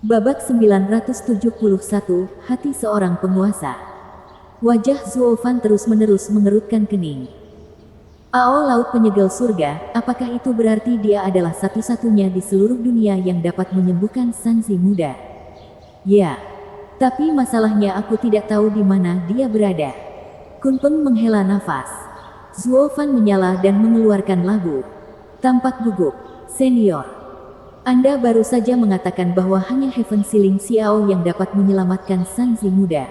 Babak 971, Hati Seorang Penguasa. Wajah Zuo Fan terus-menerus mengerutkan kening. Ao Laut Penyegel Surga, apakah itu berarti dia adalah satu-satunya di seluruh dunia yang dapat menyembuhkan Sanzi muda? Ya, tapi masalahnya aku tidak tahu di mana dia berada. Kunpeng menghela nafas. Zuo Fan menyala dan mengeluarkan labu. Tampak gugup. Senior, Anda baru saja mengatakan bahwa hanya Heaven Sealing Xiao yang dapat menyelamatkan Sanzi muda.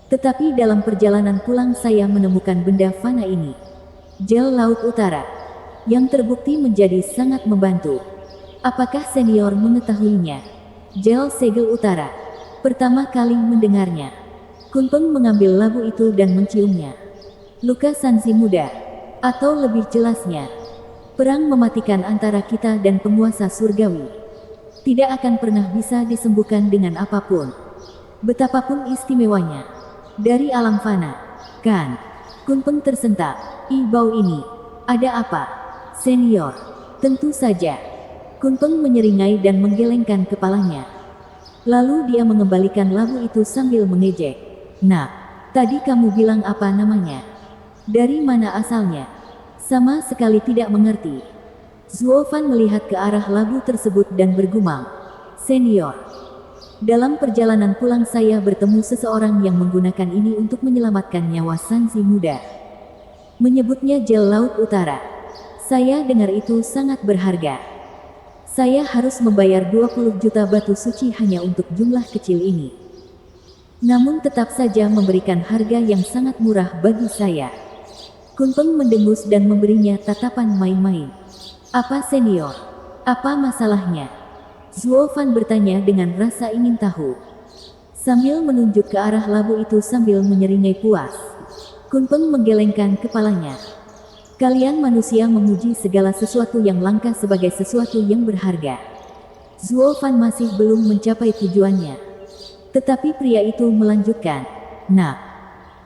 Tetapi dalam perjalanan pulang saya menemukan benda fana ini. Gel Laut Utara. Yang terbukti menjadi sangat membantu. Apakah senior mengetahuinya? Gel Segel Utara. Pertama kali mendengarnya. Kunpeng mengambil labu itu dan menciumnya. Luka Sanzi muda. Atau lebih jelasnya, perang mematikan antara kita dan penguasa surgawi. Tidak akan pernah bisa disembuhkan dengan apapun. Betapapun istimewanya. Dari alam fana. Kan? Kunpeng tersentak. Bau ini. Ada apa? Senior. Tentu saja. Kunpeng menyeringai dan menggelengkan kepalanya. Lalu dia mengembalikan labu itu sambil mengejek. Nah, tadi kamu bilang apa namanya? Dari mana asalnya? Sama sekali tidak mengerti. Zuo Fan melihat ke arah labu tersebut dan bergumam. Senior, dalam perjalanan pulang saya bertemu seseorang yang menggunakan ini untuk menyelamatkan nyawa Sanzi muda. Menyebutnya Gel Laut Utara. Saya dengar itu sangat berharga. Saya harus membayar 20 juta batu suci hanya untuk jumlah kecil ini. Namun tetap saja memberikan harga yang sangat murah bagi saya. Kunpeng mendengus dan memberinya tatapan main-main. Apa senior? Apa masalahnya? Zuo Fan bertanya dengan rasa ingin tahu. Sambil menunjuk ke arah labu itu sambil menyeringai puas. Kunpeng menggelengkan kepalanya. Kalian manusia memuji segala sesuatu yang langka sebagai sesuatu yang berharga. Zuo Fan masih belum mencapai tujuannya. Tetapi pria itu melanjutkan. Nah,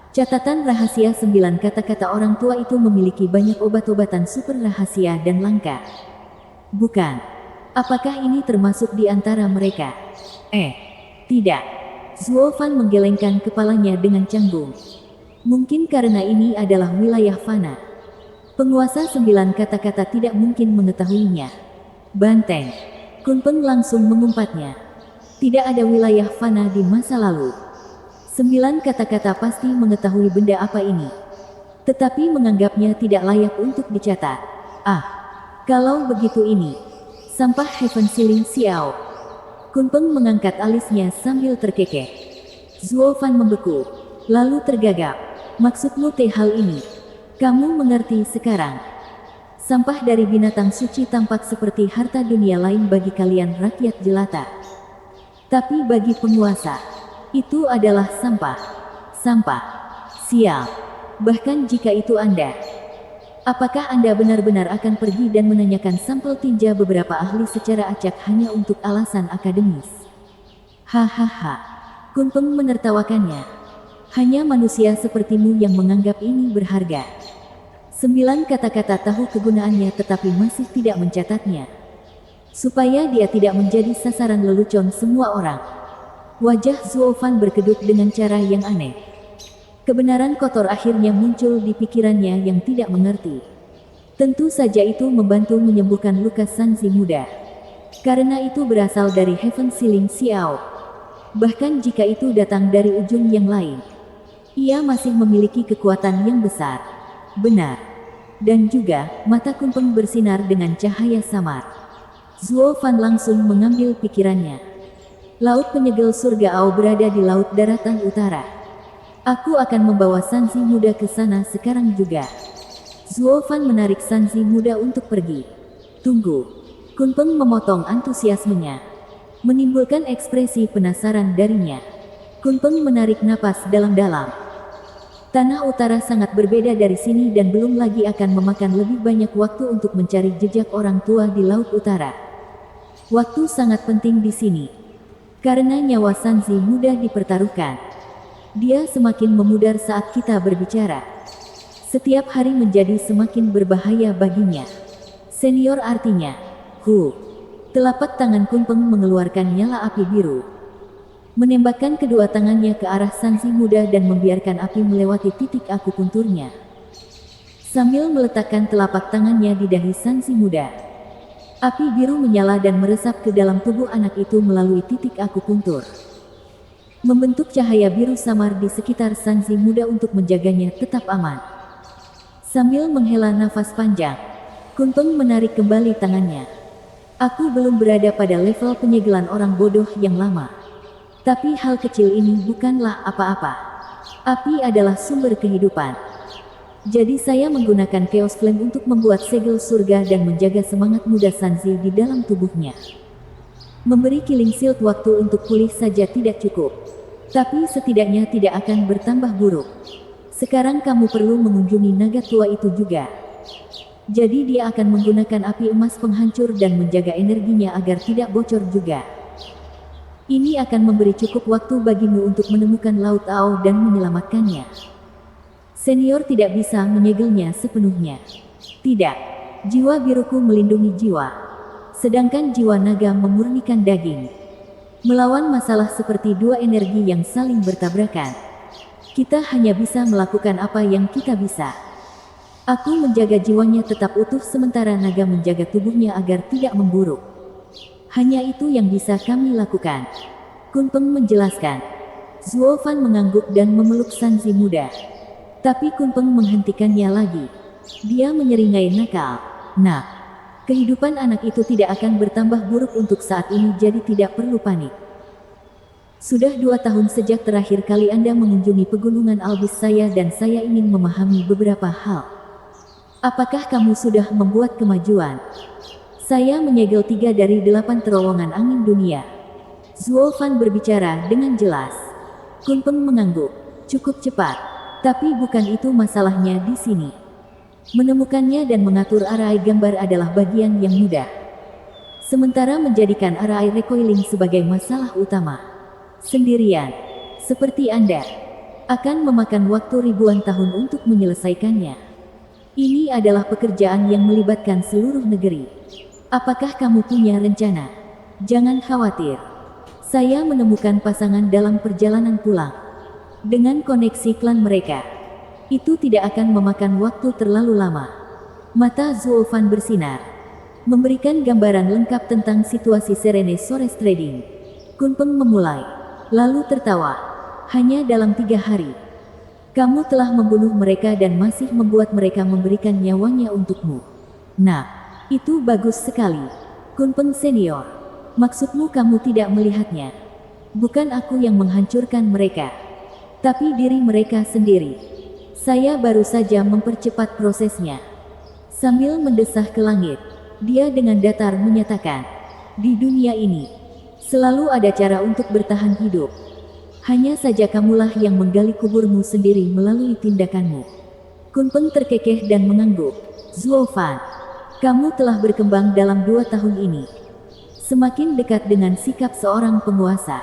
catatan rahasia 9 kata-kata orang tua itu memiliki banyak obat-obatan super rahasia dan langka. Bukan. Apakah ini termasuk di antara mereka? Tidak. Zuo Fan menggelengkan kepalanya dengan canggung. Mungkin karena ini adalah wilayah fana. Penguasa 9 kata-kata tidak mungkin mengetahuinya. Banteng. Kunpeng langsung mengumpatnya. Tidak ada wilayah fana di masa lalu. 9 kata-kata pasti mengetahui benda apa ini. Tetapi menganggapnya tidak layak untuk dicatat. Kalau begitu ini. Sampah Heaven Sealing Xiao. Kunpeng mengangkat alisnya sambil terkekeh. Zuo Fan membeku. Lalu tergagap. Maksudmu hal ini? Kamu mengerti sekarang. Sampah dari binatang suci tampak seperti harta dunia lain bagi kalian rakyat jelata. Tapi bagi penguasa, itu adalah sampah. Sampah. Sial. Bahkan jika itu Anda. Apakah Anda benar-benar akan pergi dan menanyakan sampel tinja beberapa ahli secara acak hanya untuk alasan akademis? Hahaha. Kunpeng menertawakannya. Hanya manusia sepertimu yang menganggap ini berharga. 9 kata-kata tahu kegunaannya tetapi masih tidak mencatatnya. Supaya dia tidak menjadi sasaran lelucon semua orang. Wajah Zuo Fan berkedut dengan cara yang aneh. Kebenaran kotor akhirnya muncul di pikirannya yang tidak mengerti. Tentu saja itu membantu menyembuhkan luka Sanzi muda. Karena itu berasal dari Heaven Sealing Xiao. Bahkan jika itu datang dari ujung yang lain. Ia masih memiliki kekuatan yang besar. Benar. Dan juga, mata Kunpeng bersinar dengan cahaya samar. Zuo Fan langsung mengambil pikirannya. Laut Penyegel Surga Ao berada di Laut Daratan Utara. Aku akan membawa Sanzi muda ke sana sekarang juga. Zuo Fan menarik Sanzi muda untuk pergi. Tunggu. Kunpeng memotong antusiasmenya. Menimbulkan ekspresi penasaran darinya. Kunpeng menarik napas dalam-dalam. Tanah utara sangat berbeda dari sini dan belum lagi akan memakan lebih banyak waktu untuk mencari jejak orang tua di Laut Utara. Waktu sangat penting di sini. Karena nyawa Sanzi muda dipertaruhkan. Dia semakin memudar saat kita berbicara. Setiap hari menjadi semakin berbahaya baginya. Senior artinya. Telapak tangan Kunpeng mengeluarkan nyala api biru. Menembakkan kedua tangannya ke arah Sanzi muda dan membiarkan api melewati titik akupunturnya. Sambil meletakkan telapak tangannya di dahi Sanzi muda. Api biru menyala dan meresap ke dalam tubuh anak itu melalui titik akupuntur. Membentuk cahaya biru samar di sekitar Sanzi muda untuk menjaganya tetap aman. Sambil menghela nafas panjang, Kunpeng menarik kembali tangannya. Aku belum berada pada level penyegelan orang bodoh yang lama. Tapi hal kecil ini bukanlah apa-apa. Api adalah sumber kehidupan. Jadi saya menggunakan Chaos Flame untuk membuat segel surga dan menjaga semangat muda Sanzi di dalam tubuhnya. Memberi Killing Shield waktu untuk pulih saja tidak cukup. Tapi setidaknya tidak akan bertambah buruk. Sekarang kamu perlu mengunjungi naga tua itu juga. Jadi dia akan menggunakan api emas penghancur dan menjaga energinya agar tidak bocor juga. Ini akan memberi cukup waktu bagimu untuk menemukan Laut Ao dan menyelamatkannya. Senior tidak bisa menyegelnya sepenuhnya. Tidak. Jiwa biruku melindungi jiwa. Sedangkan jiwa naga memurnikan daging. Melawan masalah seperti dua energi yang saling bertabrakan. Kita hanya bisa melakukan apa yang kita bisa. Aku menjaga jiwanya tetap utuh sementara naga menjaga tubuhnya agar tidak memburuk. Hanya itu yang bisa kami lakukan. Kunpeng menjelaskan. Zuo Fan mengangguk dan memeluk Sanzi muda. Tapi Kunpeng menghentikannya lagi. Dia menyeringai nakal. Nah, kehidupan anak itu tidak akan bertambah buruk untuk saat ini jadi tidak perlu panik. Sudah 2 tahun sejak terakhir kali Anda mengunjungi pegunungan Albis saya dan saya ingin memahami beberapa hal. Apakah kamu sudah membuat kemajuan? Saya menyegel 3 dari 8 terowongan angin dunia. Zuo Fan berbicara dengan jelas. Kunpeng mengangguk. Cukup cepat. Tapi bukan itu masalahnya di sini. Menemukannya dan mengatur arai gambar adalah bagian yang mudah. Sementara menjadikan arai recoiling sebagai masalah utama. Sendirian. Seperti Anda. Akan memakan waktu ribuan tahun untuk menyelesaikannya. Ini adalah pekerjaan yang melibatkan seluruh negeri. Apakah kamu punya rencana? Jangan khawatir. Saya menemukan pasangan dalam perjalanan pulang. Dengan koneksi klan mereka. Itu tidak akan memakan waktu terlalu lama. Mata Zuo Fan bersinar. Memberikan gambaran lengkap tentang situasi Serene Forest Trading. Kunpeng memulai. Lalu tertawa. Hanya dalam 3 hari. Kamu telah membunuh mereka dan masih membuat mereka memberikan nyawanya untukmu. Nah. Itu bagus sekali. Kunpeng senior. Maksudmu kamu tidak melihatnya. Bukan aku yang menghancurkan mereka. Tapi diri mereka sendiri. Saya baru saja mempercepat prosesnya. Sambil mendesah ke langit. Dia dengan datar menyatakan. Di dunia ini. Selalu ada cara untuk bertahan hidup. Hanya saja kamulah yang menggali kuburmu sendiri melalui tindakanmu. Kunpeng terkekeh dan mengangguk. Zuo Fan. Kamu telah berkembang dalam 2 tahun ini. Semakin dekat dengan sikap seorang penguasa.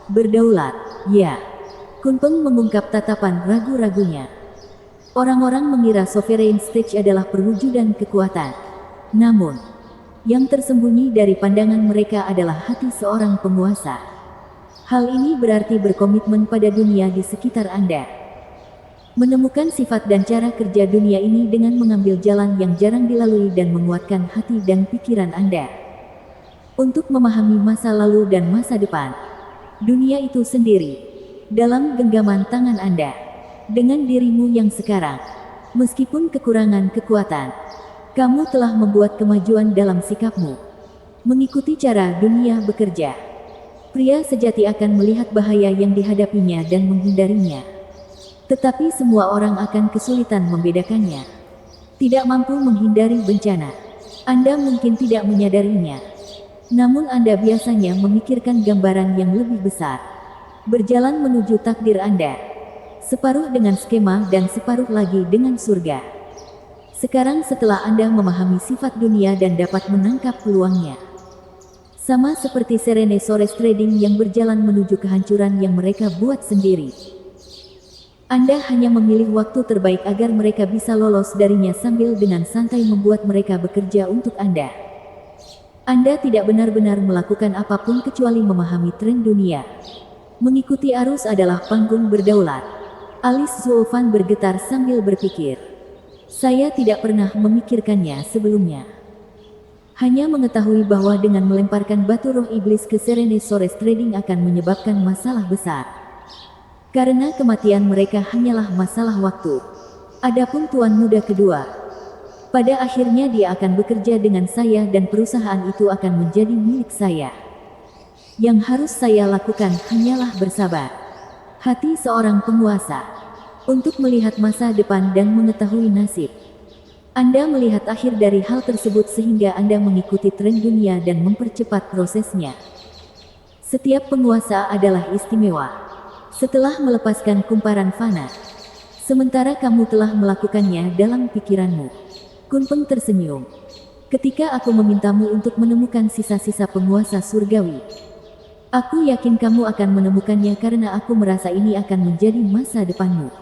Berdaulat, ya. Kunpeng mengungkap tatapan ragu-ragunya. Orang-orang mengira Sovereign Stage adalah perwujudan kekuatan. Namun, yang tersembunyi dari pandangan mereka adalah hati seorang penguasa. Hal ini berarti berkomitmen pada dunia di sekitar Anda. Menemukan sifat dan cara kerja dunia ini dengan mengambil jalan yang jarang dilalui dan menguatkan hati dan pikiran Anda. Untuk memahami masa lalu dan masa depan. Dunia itu sendiri. Dalam genggaman tangan Anda. Dengan dirimu yang sekarang. Meskipun kekurangan kekuatan. Kamu telah membuat kemajuan dalam sikapmu. Mengikuti cara dunia bekerja. Pria sejati akan melihat bahaya yang dihadapinya dan menghindarinya. Tetapi semua orang akan kesulitan membedakannya. Tidak mampu menghindari bencana. Anda mungkin tidak menyadarinya. Namun Anda biasanya memikirkan gambaran yang lebih besar. Berjalan menuju takdir Anda. Separuh dengan skema dan separuh lagi dengan surga. Sekarang setelah Anda memahami sifat dunia dan dapat menangkap peluangnya. Sama seperti Serene Forest Trading yang berjalan menuju kehancuran yang mereka buat sendiri. Anda hanya memilih waktu terbaik agar mereka bisa lolos darinya sambil dengan santai membuat mereka bekerja untuk Anda. Anda tidak benar-benar melakukan apapun kecuali memahami tren dunia. Mengikuti arus adalah panggung berdaulat. Alis Zhuo Fan bergetar sambil berpikir. Saya tidak pernah memikirkannya sebelumnya. Hanya mengetahui bahwa dengan melemparkan batu roh iblis ke Serene Forest Trading akan menyebabkan masalah besar. Karena kematian mereka hanyalah masalah waktu. Adapun tuan muda kedua, pada akhirnya dia akan bekerja dengan saya dan perusahaan itu akan menjadi milik saya. Yang harus saya lakukan hanyalah bersabar. Hati seorang penguasa untuk melihat masa depan dan mengetahui nasib. Anda melihat akhir dari hal tersebut sehingga Anda mengikuti tren dunia dan mempercepat prosesnya. Setiap penguasa adalah istimewa. Setelah melepaskan kumparan fana, sementara kamu telah melakukannya dalam pikiranmu. Kunpeng tersenyum. Ketika aku memintamu untuk menemukan sisa-sisa penguasa surgawi, aku yakin kamu akan menemukannya karena aku merasa ini akan menjadi masa depanmu.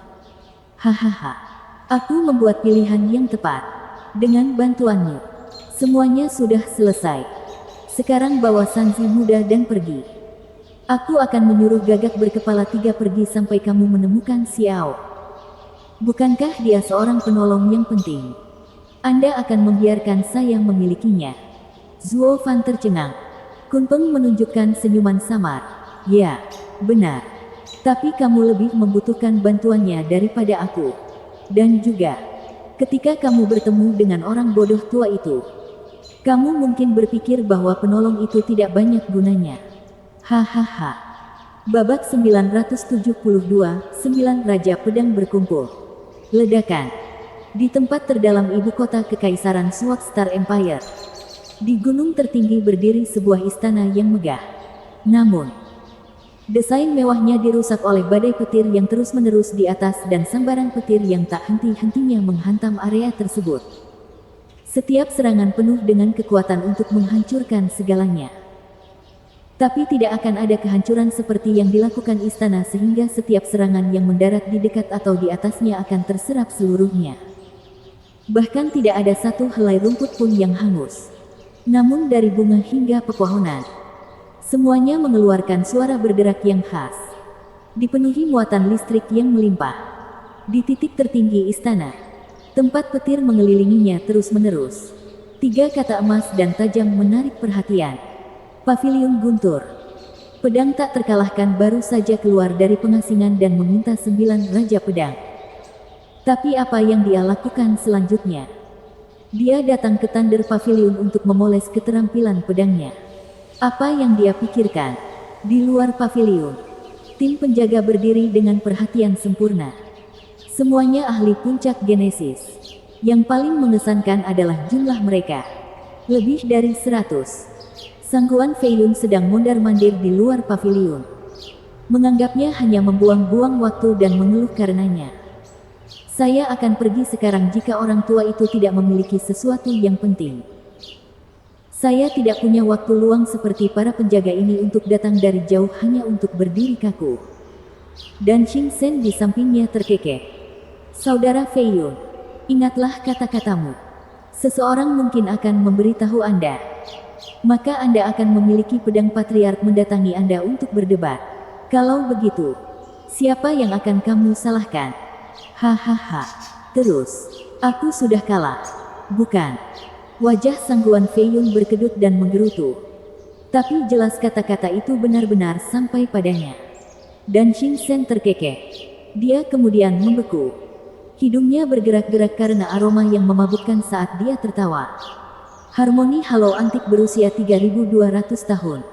Hahaha. Aku membuat pilihan yang tepat. Dengan bantuanmu, semuanya sudah selesai. Sekarang bawa Sanzi muda dan pergi. Aku akan menyuruh gagak berkepala 3 pergi sampai kamu menemukan Xiao. Bukankah dia seorang penolong yang penting? Anda akan membiarkan saya memilikinya. Zhuo Fan tercengang. Kunpeng menunjukkan senyuman samar. Ya, benar. Tapi kamu lebih membutuhkan bantuannya daripada aku. Dan juga, ketika kamu bertemu dengan orang bodoh tua itu, kamu mungkin berpikir bahwa penolong itu tidak banyak gunanya. Hahaha. Babak 972, 9 Raja Pedang berkumpul. Ledakan. Di tempat terdalam ibu kota Kekaisaran Sword Star Empire, di gunung tertinggi berdiri sebuah istana yang megah. Namun, desain mewahnya dirusak oleh badai petir yang terus-menerus di atas dan sambaran petir yang tak henti-hentinya menghantam area tersebut. Setiap serangan penuh dengan kekuatan untuk menghancurkan segalanya. Tapi tidak akan ada kehancuran seperti yang dilakukan istana sehingga setiap serangan yang mendarat di dekat atau di atasnya akan terserap seluruhnya. Bahkan tidak ada satu helai rumput pun yang hangus. Namun dari bunga hingga pepohonan, semuanya mengeluarkan suara berderak yang khas. Dipenuhi muatan listrik yang melimpah. Di titik tertinggi istana, tempat petir mengelilinginya terus-menerus. 3 kata emas dan tajam menarik perhatian. Paviliun guntur. Pedang tak terkalahkan baru saja keluar dari pengasingan dan meminta 9 Raja Pedang. Tapi apa yang dia lakukan selanjutnya? Dia datang ke Thunder Pavilion untuk memoles keterampilan pedangnya. Apa yang dia pikirkan? Di luar pavilion, tim penjaga berdiri dengan perhatian sempurna. Semuanya ahli puncak Genesis. Yang paling mengesankan adalah jumlah mereka. Lebih dari 100. Sang Huan Feiyun sedang mondar-mandir di luar pavilion. Menganggapnya hanya membuang-buang waktu dan mengeluh karenanya. Saya akan pergi sekarang jika orang tua itu tidak memiliki sesuatu yang penting. Saya tidak punya waktu luang seperti para penjaga ini untuk datang dari jauh hanya untuk berdiri kaku. Dan Xing Sen di sampingnya terkekeh. Saudara Feiyun, ingatlah kata-katamu. Seseorang mungkin akan memberitahu Anda. Maka Anda akan memiliki pedang patriark mendatangi Anda untuk berdebat. Kalau begitu, siapa yang akan kamu salahkan? Hahaha. Terus, aku sudah kalah. Bukan. Wajah Sang Huan Feiyun berkedut dan menggerutu. Tapi jelas kata-kata itu benar-benar sampai padanya. Dan Xing Sen terkekeh. Dia kemudian membeku. Hidungnya bergerak-gerak karena aroma yang memabukkan saat dia tertawa. Harmoni halo antik berusia 3200 tahun.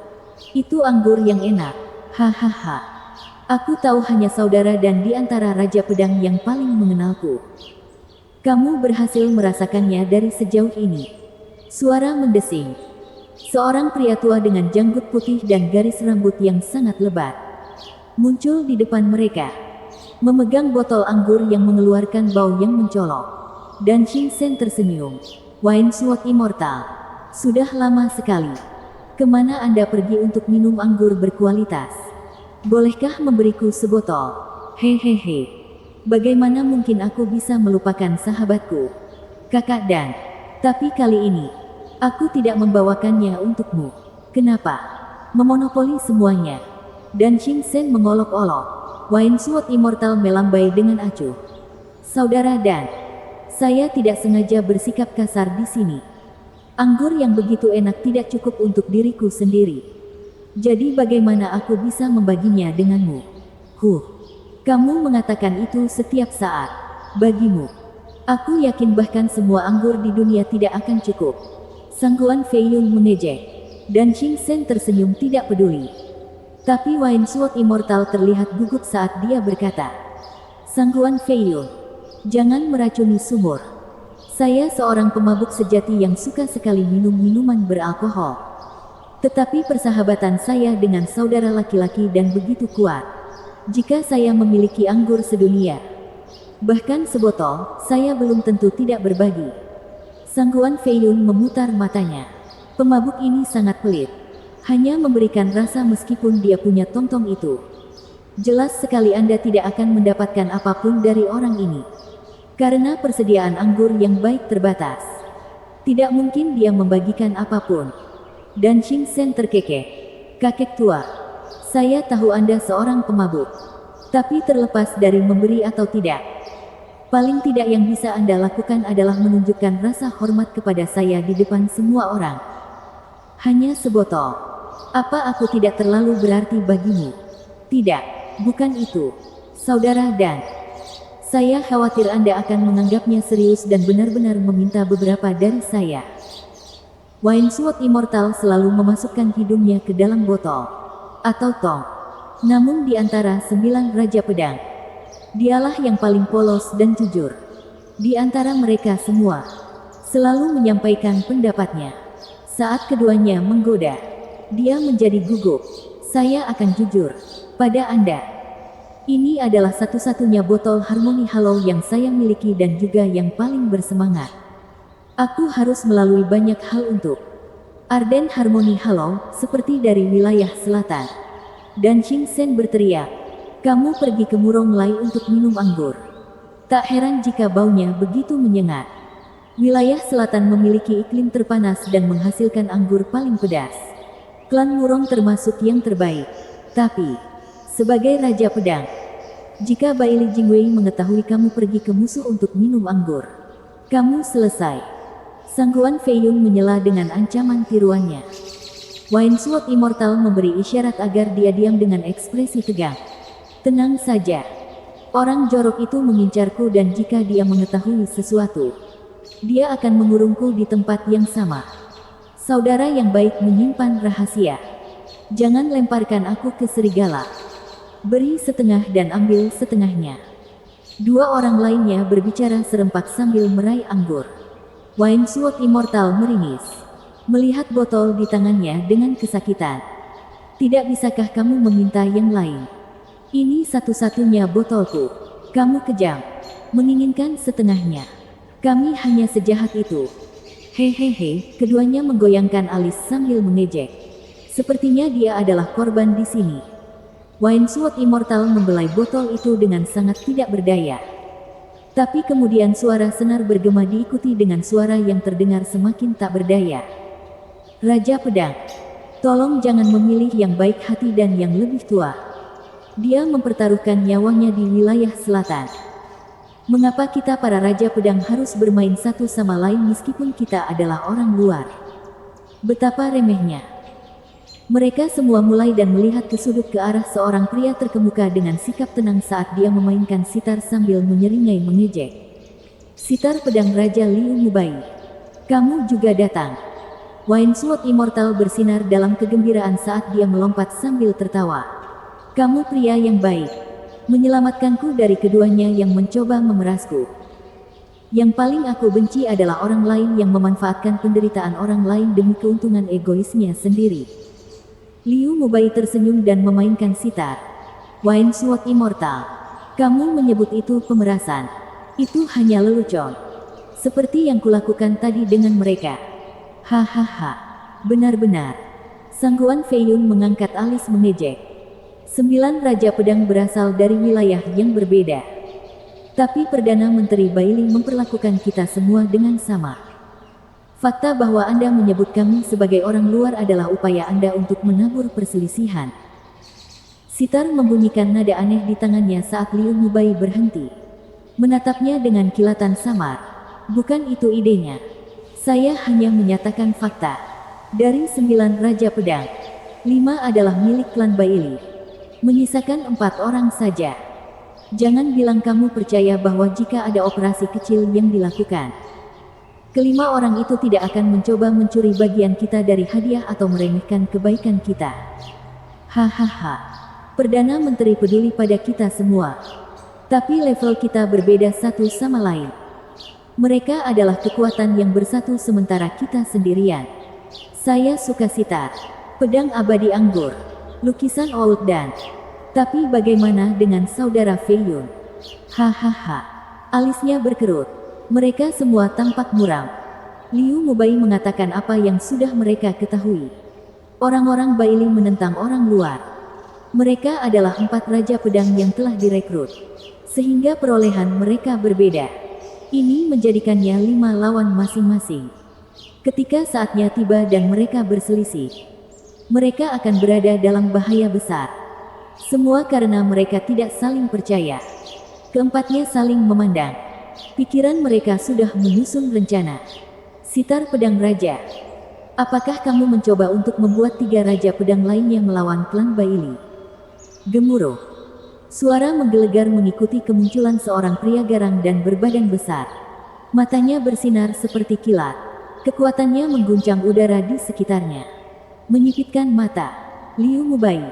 Itu anggur yang enak. Hahaha. Aku tahu hanya saudara dan di antara Raja Pedang yang paling mengenalku. Kamu berhasil merasakannya dari sejauh ini. Suara mendesing. Seorang pria tua dengan janggut putih dan garis rambut yang sangat lebat muncul di depan mereka. Memegang botol anggur yang mengeluarkan bau yang mencolok. Dan Xing Sen tersenyum. Wine Sword Immortal. Sudah lama sekali. Kemana Anda pergi untuk minum anggur berkualitas? Bolehkah memberiku sebotol? Hehehe. Bagaimana mungkin aku bisa melupakan sahabatku? Kakak Dan. Tapi kali ini, Aku tidak membawakannya untukmu. Kenapa? Memonopoli semuanya. Dan Xing Sen mengolok-olok. Wine Sword Immortal melambai dengan acuh. Saudara Dan, saya tidak sengaja bersikap kasar di sini. Anggur yang begitu enak tidak cukup untuk diriku sendiri. Jadi bagaimana aku bisa membaginya denganmu? Kamu mengatakan itu setiap saat. Bagimu. Aku yakin bahkan semua anggur di dunia tidak akan cukup. Sangguan Fei Yun mengejek. Dan Xing Sen tersenyum tidak peduli. Tapi Wine Sword Immortal terlihat gugup saat dia berkata, Sangguan Fei Yun, jangan meracuni sumur. Saya seorang pemabuk sejati yang suka sekali minum minuman beralkohol. Tetapi persahabatan saya dengan saudara laki-laki dan begitu kuat. Jika saya memiliki anggur sedunia, bahkan sebotol, saya belum tentu tidak berbagi. Sangguan Fei Yun memutar matanya. Pemabuk ini sangat pelit. Hanya memberikan rasa meskipun dia punya tongtong itu. Jelas sekali Anda tidak akan mendapatkan apapun dari orang ini. Karena persediaan anggur yang baik terbatas. Tidak mungkin dia membagikan apapun. Dan Xing Sen terkekeh. Kakek tua, saya tahu Anda seorang pemabuk. Tapi terlepas dari memberi atau tidak, paling tidak yang bisa Anda lakukan adalah menunjukkan rasa hormat kepada saya di depan semua orang. Hanya sebotol. Apa aku tidak terlalu berarti bagimu? Tidak, bukan itu. Saudara Dan, saya khawatir Anda akan menganggapnya serius dan benar-benar meminta beberapa dari saya. Wine Sword Immortal selalu memasukkan hidungnya ke dalam botol atau tong. Namun di antara 9 Raja Pedang, dialah yang paling polos dan jujur. Di antara mereka semua, selalu menyampaikan pendapatnya. Saat keduanya menggoda, dia menjadi gugup. Saya akan jujur pada Anda. Ini adalah satu-satunya botol Harmony Hollow yang saya miliki dan juga yang paling bersemangat. Aku harus melalui banyak hal untuk Arden Harmony Hollow, seperti dari wilayah selatan. Dan Xing Sen berteriak, kamu pergi ke Murong Lai untuk minum anggur. Tak heran jika baunya begitu menyengat. Wilayah selatan memiliki iklim terpanas dan menghasilkan anggur paling pedas. Klan Murong termasuk yang terbaik. Tapi, sebagai Raja Pedang, jika Baili Jingwei mengetahui kamu pergi ke musuh untuk minum anggur, kamu selesai. Sangguan Fei Yun menyela dengan ancaman tiruannya. Wine Sword Immortal memberi isyarat agar dia diam dengan ekspresi tegang. Tenang saja. Orang jorok itu mengincarku dan jika dia mengetahui sesuatu, dia akan mengurungku di tempat yang sama. Saudara yang baik menyimpan rahasia. Jangan lemparkan aku ke serigala. Beri setengah dan ambil setengahnya. Dua orang lainnya berbicara serempak sambil meraih anggur. Wine Sword Immortal meringis. Melihat botol di tangannya dengan kesakitan. Tidak bisakah kamu meminta yang lain? Ini satu-satunya botolku. Kamu kejam. Menginginkan setengahnya. Kami hanya sejahat itu. Hehehe, keduanya menggoyangkan alis sambil mengejek. Sepertinya dia adalah korban di sini. Wine Sword Immortal membelai botol itu dengan sangat tidak berdaya. Tapi kemudian suara senar bergema diikuti dengan suara yang terdengar semakin tak berdaya. Raja Pedang, tolong jangan memilih yang baik hati dan yang lebih tua. Dia mempertaruhkan nyawanya di wilayah selatan. Mengapa kita para Raja Pedang harus bermain satu sama lain meskipun kita adalah orang luar? Betapa remehnya. Mereka semua mulai dan melihat ke sudut ke arah seorang pria terkemuka dengan sikap tenang saat dia memainkan sitar sambil menyeringai mengejek. Sitar pedang Raja Liu Mubai. Kamu juga datang. Wine Sword Immortal bersinar dalam kegembiraan saat dia melompat sambil tertawa. Kamu pria yang baik. Menyelamatkanku dari keduanya yang mencoba memerasku. Yang paling aku benci adalah orang lain yang memanfaatkan penderitaan orang lain demi keuntungan egoisnya sendiri. Liu Mubai tersenyum dan memainkan sitar. Wine Sword Immortal, kamu menyebut itu pemerasan. Itu hanya lelucon. Seperti yang kulakukan tadi dengan mereka. Hahaha, benar-benar. Sangguan Fei Yun mengangkat alis mengejek. 9 Raja Pedang berasal dari wilayah yang berbeda. Tapi Perdana Menteri Baili memperlakukan kita semua dengan sama. Fakta bahwa Anda menyebut kami sebagai orang luar adalah upaya Anda untuk menabur perselisihan. Sitar membunyikan nada aneh di tangannya saat Liu Mubai berhenti. Menatapnya dengan kilatan samar. Bukan itu idenya. Saya hanya menyatakan fakta. Dari 9 Raja Pedang, 5 adalah milik klan Baili. Menyisakan 4 orang saja. Jangan bilang kamu percaya bahwa jika ada operasi kecil yang dilakukan, kelima orang itu tidak akan mencoba mencuri bagian kita dari hadiah atau meremehkan kebaikan kita. Hahaha. Perdana Menteri peduli pada kita semua. Tapi level kita berbeda satu sama lain. Mereka adalah kekuatan yang bersatu sementara kita sendirian. Saya suka sitar, pedang abadi anggur, lukisan Oud dan... Tapi bagaimana dengan saudara Fei Yun? Hahaha. Alisnya berkerut. Mereka semua tampak muram. Liu Mubai mengatakan apa yang sudah mereka ketahui. Orang-orang Baili menentang orang luar. Mereka adalah 4 Raja Pedang yang telah direkrut. Sehingga perolehan mereka berbeda. Ini menjadikannya 5 lawan masing-masing. Ketika saatnya tiba dan mereka berselisih, mereka akan berada dalam bahaya besar. Semua karena mereka tidak saling percaya. Keempatnya saling memandang. Pikiran mereka sudah menyusun rencana. Sitar pedang raja. Apakah kamu mencoba untuk membuat 3 Raja Pedang lainnya melawan klan Baili? Gemuruh. Suara menggelegar mengikuti kemunculan seorang pria garang dan berbadan besar. Matanya bersinar seperti kilat. Kekuatannya mengguncang udara di sekitarnya. Menyipitkan mata, Liu Mubai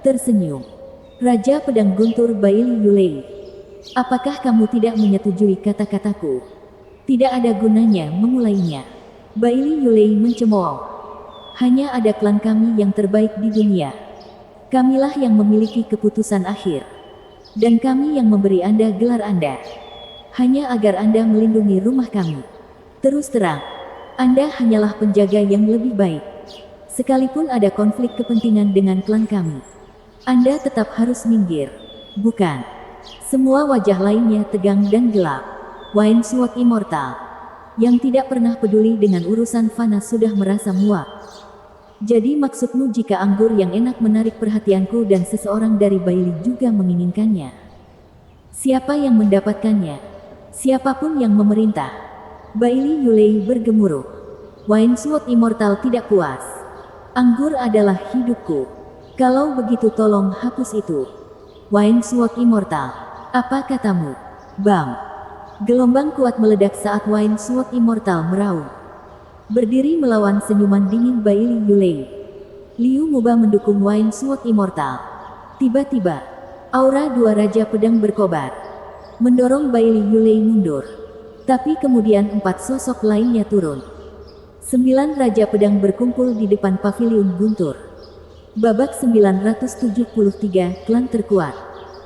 tersenyum. Raja Pedang Guntur Baili Yulei. Apakah kamu tidak menyetujui kata-kataku? Tidak ada gunanya memulainya. Baili Yulei mencemooh. Hanya ada klan kami yang terbaik di dunia. Kamilah yang memiliki keputusan akhir. Dan kami yang memberi Anda gelar Anda. Hanya agar Anda melindungi rumah kami. Terus terang, Anda hanyalah penjaga yang lebih baik. Sekalipun ada konflik kepentingan dengan klan kami, Anda tetap harus minggir. Bukan. Semua wajah lainnya tegang dan gelap. Wine Sword Immortal, yang tidak pernah peduli dengan urusan fana sudah merasa muak. Jadi maksudmu jika anggur yang enak menarik perhatianku dan seseorang dari Baili juga menginginkannya? Siapa yang mendapatkannya? Siapapun yang memerintah. Baili Yulei bergemuruh. Wine Sword Immortal tidak puas. Anggur adalah hidupku. Kalau begitu tolong hapus itu. Wine Sword Immortal. Apa katamu? Bam. Gelombang kuat meledak saat Wine Sword Immortal meraung. Berdiri melawan senyuman dingin Baili Yulei, Liu Muba mendukung Wine Sword Immortal. Tiba-tiba, aura 2 Raja Pedang berkobar, mendorong Baili Yulei mundur. Tapi kemudian 4 sosok lainnya turun. 9 Raja Pedang berkumpul di depan paviliun Guntur. Babak 973, klan terkuat.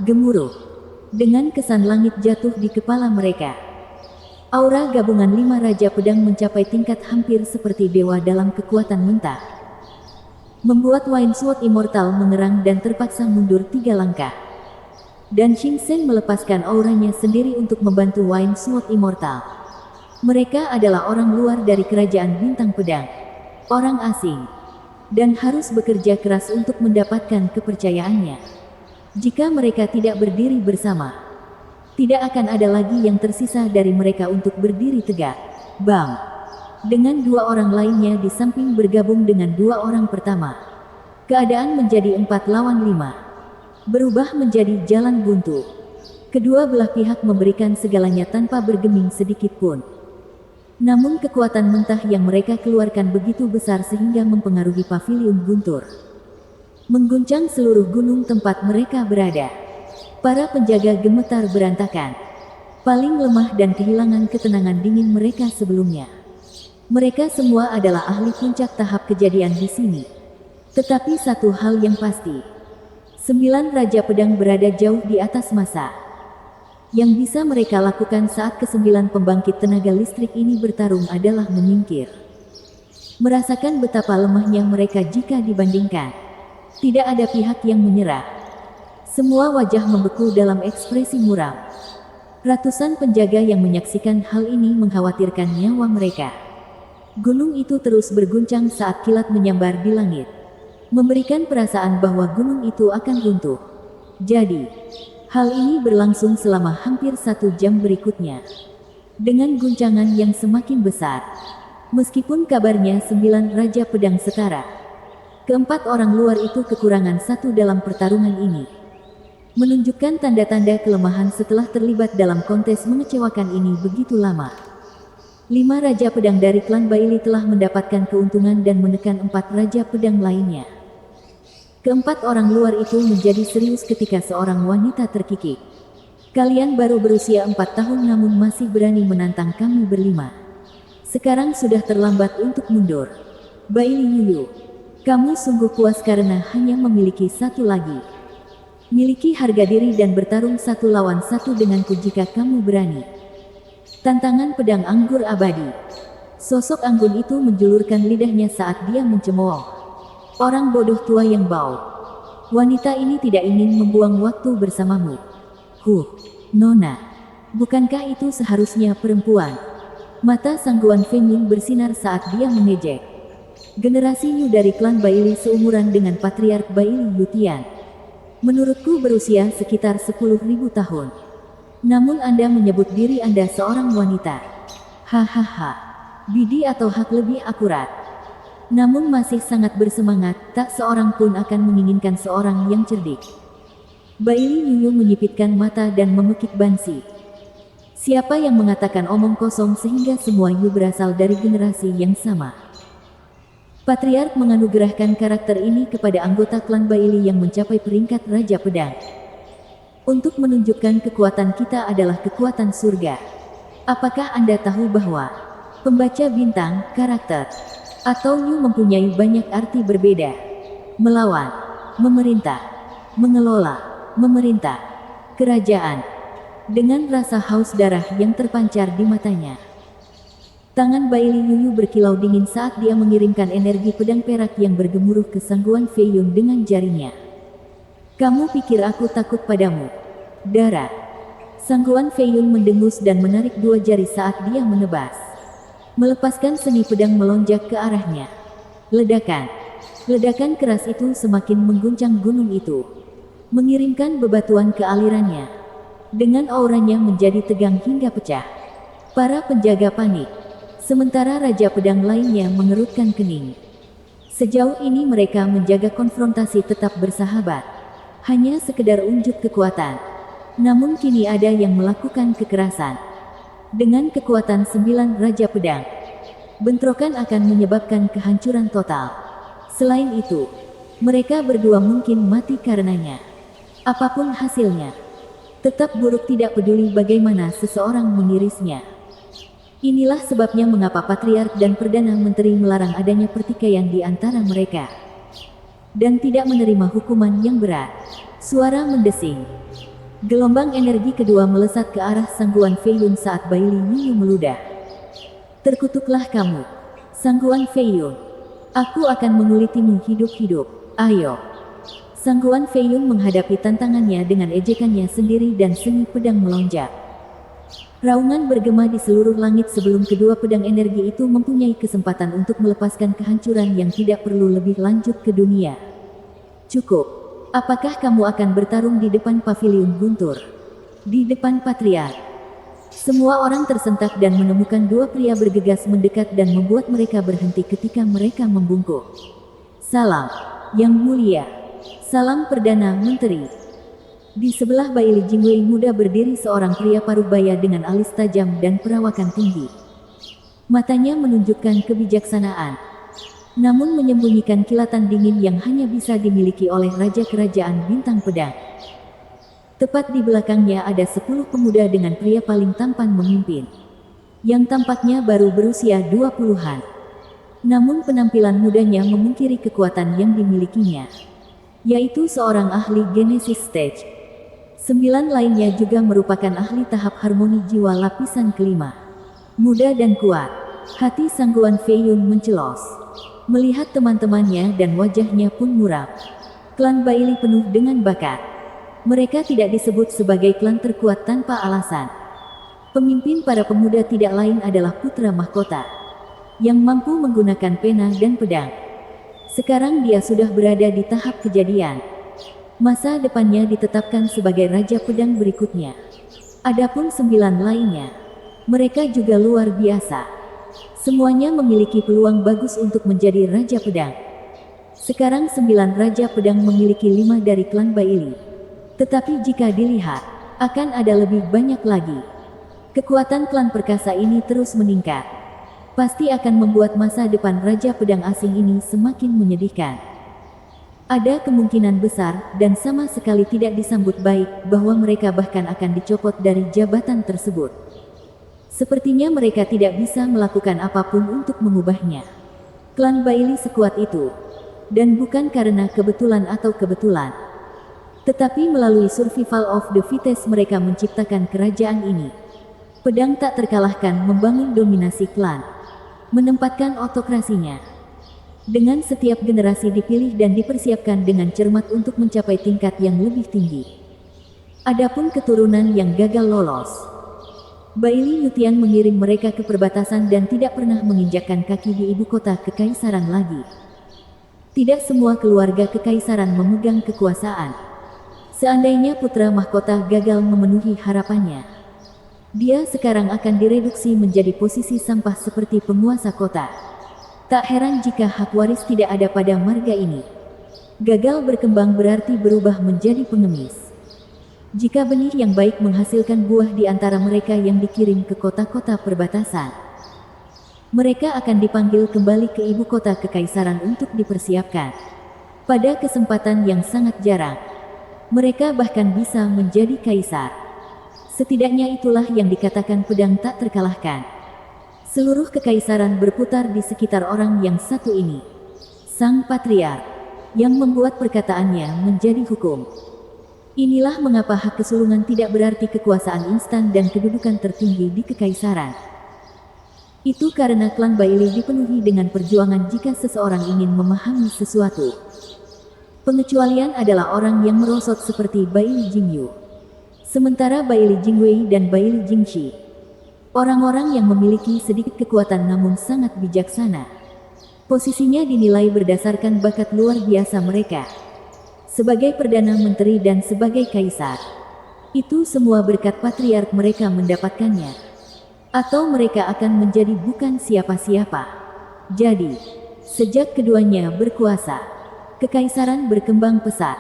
Gemuruh. Dengan kesan langit jatuh di kepala mereka. Aura gabungan 5 Raja Pedang mencapai tingkat hampir seperti dewa dalam kekuatan mentah. Membuat Wine Sword Immortal mengerang dan terpaksa mundur 3 langkah. Dan Shinsen melepaskan auranya sendiri untuk membantu Wine Sword Immortal. Mereka adalah orang luar dari kerajaan bintang pedang. Orang asing. Dan harus bekerja keras untuk mendapatkan kepercayaannya. Jika mereka tidak berdiri bersama, tidak akan ada lagi yang tersisa dari mereka untuk berdiri tegak. Bam! Dengan 2 orang lainnya di samping bergabung dengan 2 orang pertama, keadaan menjadi 4 lawan 5. Berubah menjadi jalan buntu. Kedua belah pihak memberikan segalanya tanpa bergeming sedikit pun. Namun kekuatan mentah yang mereka keluarkan begitu besar sehingga mempengaruhi paviliun Guntur. Mengguncang seluruh gunung tempat mereka berada. Para penjaga gemetar berantakan. Paling lemah dan kehilangan ketenangan dingin mereka sebelumnya. Mereka semua adalah ahli puncak tahap kejadian di sini. Tetapi satu hal yang pasti. 9 Raja Pedang berada jauh di atas masa. Yang bisa mereka lakukan saat ke-9 pembangkit tenaga listrik ini bertarung adalah menyingkir. Merasakan betapa lemahnya mereka jika dibandingkan. Tidak ada pihak yang menyerah. Semua wajah membeku dalam ekspresi muram. Ratusan penjaga yang menyaksikan hal ini mengkhawatirkan nyawa mereka. Gunung itu terus berguncang saat kilat menyambar di langit, memberikan perasaan bahwa gunung itu akan runtuh. Jadi, hal ini berlangsung selama hampir 1 jam berikutnya, dengan guncangan yang semakin besar. Meskipun kabarnya 9 Raja Pedang setara, keempat orang luar itu kekurangan 1 dalam pertarungan ini, menunjukkan tanda-tanda kelemahan setelah terlibat dalam kontes mengecewakan ini begitu lama. 5 Raja Pedang dari klan Bailey telah mendapatkan keuntungan dan menekan 4 Raja Pedang lainnya. Keempat orang luar itu menjadi serius ketika seorang wanita terkikik. Kalian baru berusia 4 tahun namun masih berani menantang kami berlima. Sekarang sudah terlambat untuk mundur. Bailey Yuyu, kamu sungguh puas karena hanya memiliki 1 lagi. Miliki harga diri dan bertarung 1 lawan 1 denganku jika kamu berani. Tantangan pedang anggur abadi. Sosok anggun itu menjulurkan lidahnya saat dia mencemooh. Orang bodoh tua yang bau. Wanita ini tidak ingin membuang waktu bersamamu. Nona. Bukankah itu seharusnya perempuan? Mata Sangguan Fengyun bersinar saat dia mengejek. Generasi Yu dari klan Bailey seumuran dengan Patriark Bailey Yutian. Menurutku berusia sekitar 10.000 tahun. Namun Anda menyebut diri Anda seorang wanita. Hahaha. Bidi atau hak lebih akurat. Namun masih sangat bersemangat, tak seorang pun akan menginginkan seorang yang cerdik. Bailey Yuyu menyipitkan mata dan memekik Bansi. Siapa yang mengatakan omong kosong sehingga semua Yu berasal dari generasi yang sama? Patriark menganugerahkan karakter ini kepada anggota klan Bailey yang mencapai peringkat Raja Pedang. Untuk menunjukkan kekuatan kita adalah kekuatan surga. Apakah Anda tahu bahwa pembaca bintang, karakter, atau Yu mempunyai banyak arti berbeda? Melawan, memerintah, mengelola, memerintah, kerajaan. Dengan rasa haus darah yang terpancar di matanya, tangan Bailey Yuyu berkilau dingin saat dia mengirimkan energi pedang perak yang bergemuruh ke Sangguan Feiyun dengan jarinya. Kamu pikir aku takut padamu? Darah. Sangguan Feiyun mendengus dan menarik 2 jari saat dia menebas. Melepaskan seni pedang melonjak ke arahnya. Ledakan. Ledakan keras itu semakin mengguncang gunung itu, mengirimkan bebatuan ke alirannya. Dengan auranya menjadi tegang hingga pecah. Para penjaga panik. Sementara Raja Pedang lainnya mengerutkan kening. Sejauh ini mereka menjaga konfrontasi tetap bersahabat. Hanya sekedar unjuk kekuatan. Namun kini ada yang melakukan kekerasan. Dengan kekuatan 9 Raja Pedang, bentrokan akan menyebabkan kehancuran total. Selain itu, mereka berdua mungkin mati karenanya. Apapun hasilnya, tetap buruk tidak peduli bagaimana seseorang mengirisnya. Inilah sebabnya mengapa Patriark dan Perdana Menteri melarang adanya pertikaian di antara mereka. Dan tidak menerima hukuman yang berat. Suara mendesing. Gelombang energi kedua melesat ke arah Sangguan Feiyun saat Bailey Yuyu meludah. Terkutuklah kamu, Sangguan Feiyun. Aku akan mengulitimu hidup-hidup. Ayo. Sangguan Feiyun menghadapi tantangannya dengan ejekannya sendiri dan seni pedang melonjak. Raungan bergema di seluruh langit sebelum kedua pedang energi itu mempunyai kesempatan untuk melepaskan kehancuran yang tidak perlu lebih lanjut ke dunia. Cukup. Apakah kamu akan bertarung di depan paviliun guntur? Di depan Patriark? Semua orang tersentak dan menemukan 2 pria bergegas mendekat dan membuat mereka berhenti ketika mereka membungkuk. Salam, Yang Mulia. Salam Perdana Menteri. Di sebelah Bailey Jingwei muda berdiri seorang pria parubaya dengan alis tajam dan perawakan tinggi. Matanya menunjukkan kebijaksanaan, namun menyembunyikan kilatan dingin yang hanya bisa dimiliki oleh Raja Kerajaan Bintang Pedang. Tepat di belakangnya ada 10 pemuda dengan pria paling tampan memimpin, yang tampaknya baru berusia 20-an. Namun penampilan mudanya memungkiri kekuatan yang dimilikinya, yaitu seorang ahli Genesis Stage. 9 lainnya juga merupakan ahli tahap harmoni jiwa lapisan kelima. Muda dan kuat, hati Sangguan Feiyun mencelos. Melihat teman-temannya dan wajahnya pun muram. Klan Bailey penuh dengan bakat. Mereka tidak disebut sebagai klan terkuat tanpa alasan. Pemimpin para pemuda tidak lain adalah putra mahkota. yang mampu menggunakan pena dan pedang. Sekarang dia sudah berada di tahap kejadian. Masa depannya ditetapkan sebagai Raja Pedang berikutnya. Adapun 9 lainnya, mereka juga luar biasa. Semuanya memiliki peluang bagus untuk menjadi Raja Pedang. Sekarang 9 Raja Pedang memiliki 5 dari klan Baili. Tetapi jika dilihat, akan ada lebih banyak lagi. Kekuatan klan perkasa ini terus meningkat. Pasti akan membuat masa depan Raja Pedang asing ini semakin menyedihkan. Ada kemungkinan besar, dan sama sekali tidak disambut baik, bahwa mereka bahkan akan dicopot dari jabatan tersebut. Sepertinya mereka tidak bisa melakukan apapun untuk mengubahnya. Klan Baili sekuat itu. Dan bukan karena kebetulan atau kebetulan. Tetapi melalui survival of the fittest mereka menciptakan kerajaan ini. Pedang tak terkalahkan membangun dominasi klan. Menempatkan otokrasinya. Dengan setiap generasi dipilih dan dipersiapkan dengan cermat untuk mencapai tingkat yang lebih tinggi. Adapun keturunan yang gagal lolos, Baili Yutian mengirim mereka ke perbatasan dan tidak pernah menginjakkan kaki di ibu kota kekaisaran lagi. Tidak semua keluarga kekaisaran memegang kekuasaan. Seandainya putra mahkota gagal memenuhi harapannya, dia sekarang akan direduksi menjadi posisi sampah seperti penguasa kota. Tak heran jika hak waris tidak ada pada marga ini. Gagal berkembang berarti berubah menjadi pengemis. Jika benih yang baik menghasilkan buah di antara mereka yang dikirim ke kota-kota perbatasan, mereka akan dipanggil kembali ke ibu kota kekaisaran untuk dipersiapkan. Pada kesempatan yang sangat jarang, mereka bahkan bisa menjadi kaisar. Setidaknya itulah yang dikatakan pedang tak terkalahkan. Seluruh kekaisaran berputar di sekitar orang yang satu ini. Sang Patriark, yang membuat perkataannya menjadi hukum. Inilah mengapa hak kesulungan tidak berarti kekuasaan instan dan kedudukan tertinggi di kekaisaran. Itu karena klan Baili dipenuhi dengan perjuangan jika seseorang ingin memahami sesuatu. Pengecualian adalah orang yang merosot seperti Baili Jingyu. Sementara Baili Jingwei dan Baili Jingxi, orang-orang yang memiliki sedikit kekuatan namun sangat bijaksana. Posisinya dinilai berdasarkan bakat luar biasa mereka. Sebagai Perdana Menteri dan sebagai Kaisar. Itu semua berkat patriark mereka mendapatkannya. Atau mereka akan menjadi bukan siapa-siapa. Jadi, sejak keduanya berkuasa, kekaisaran berkembang pesat.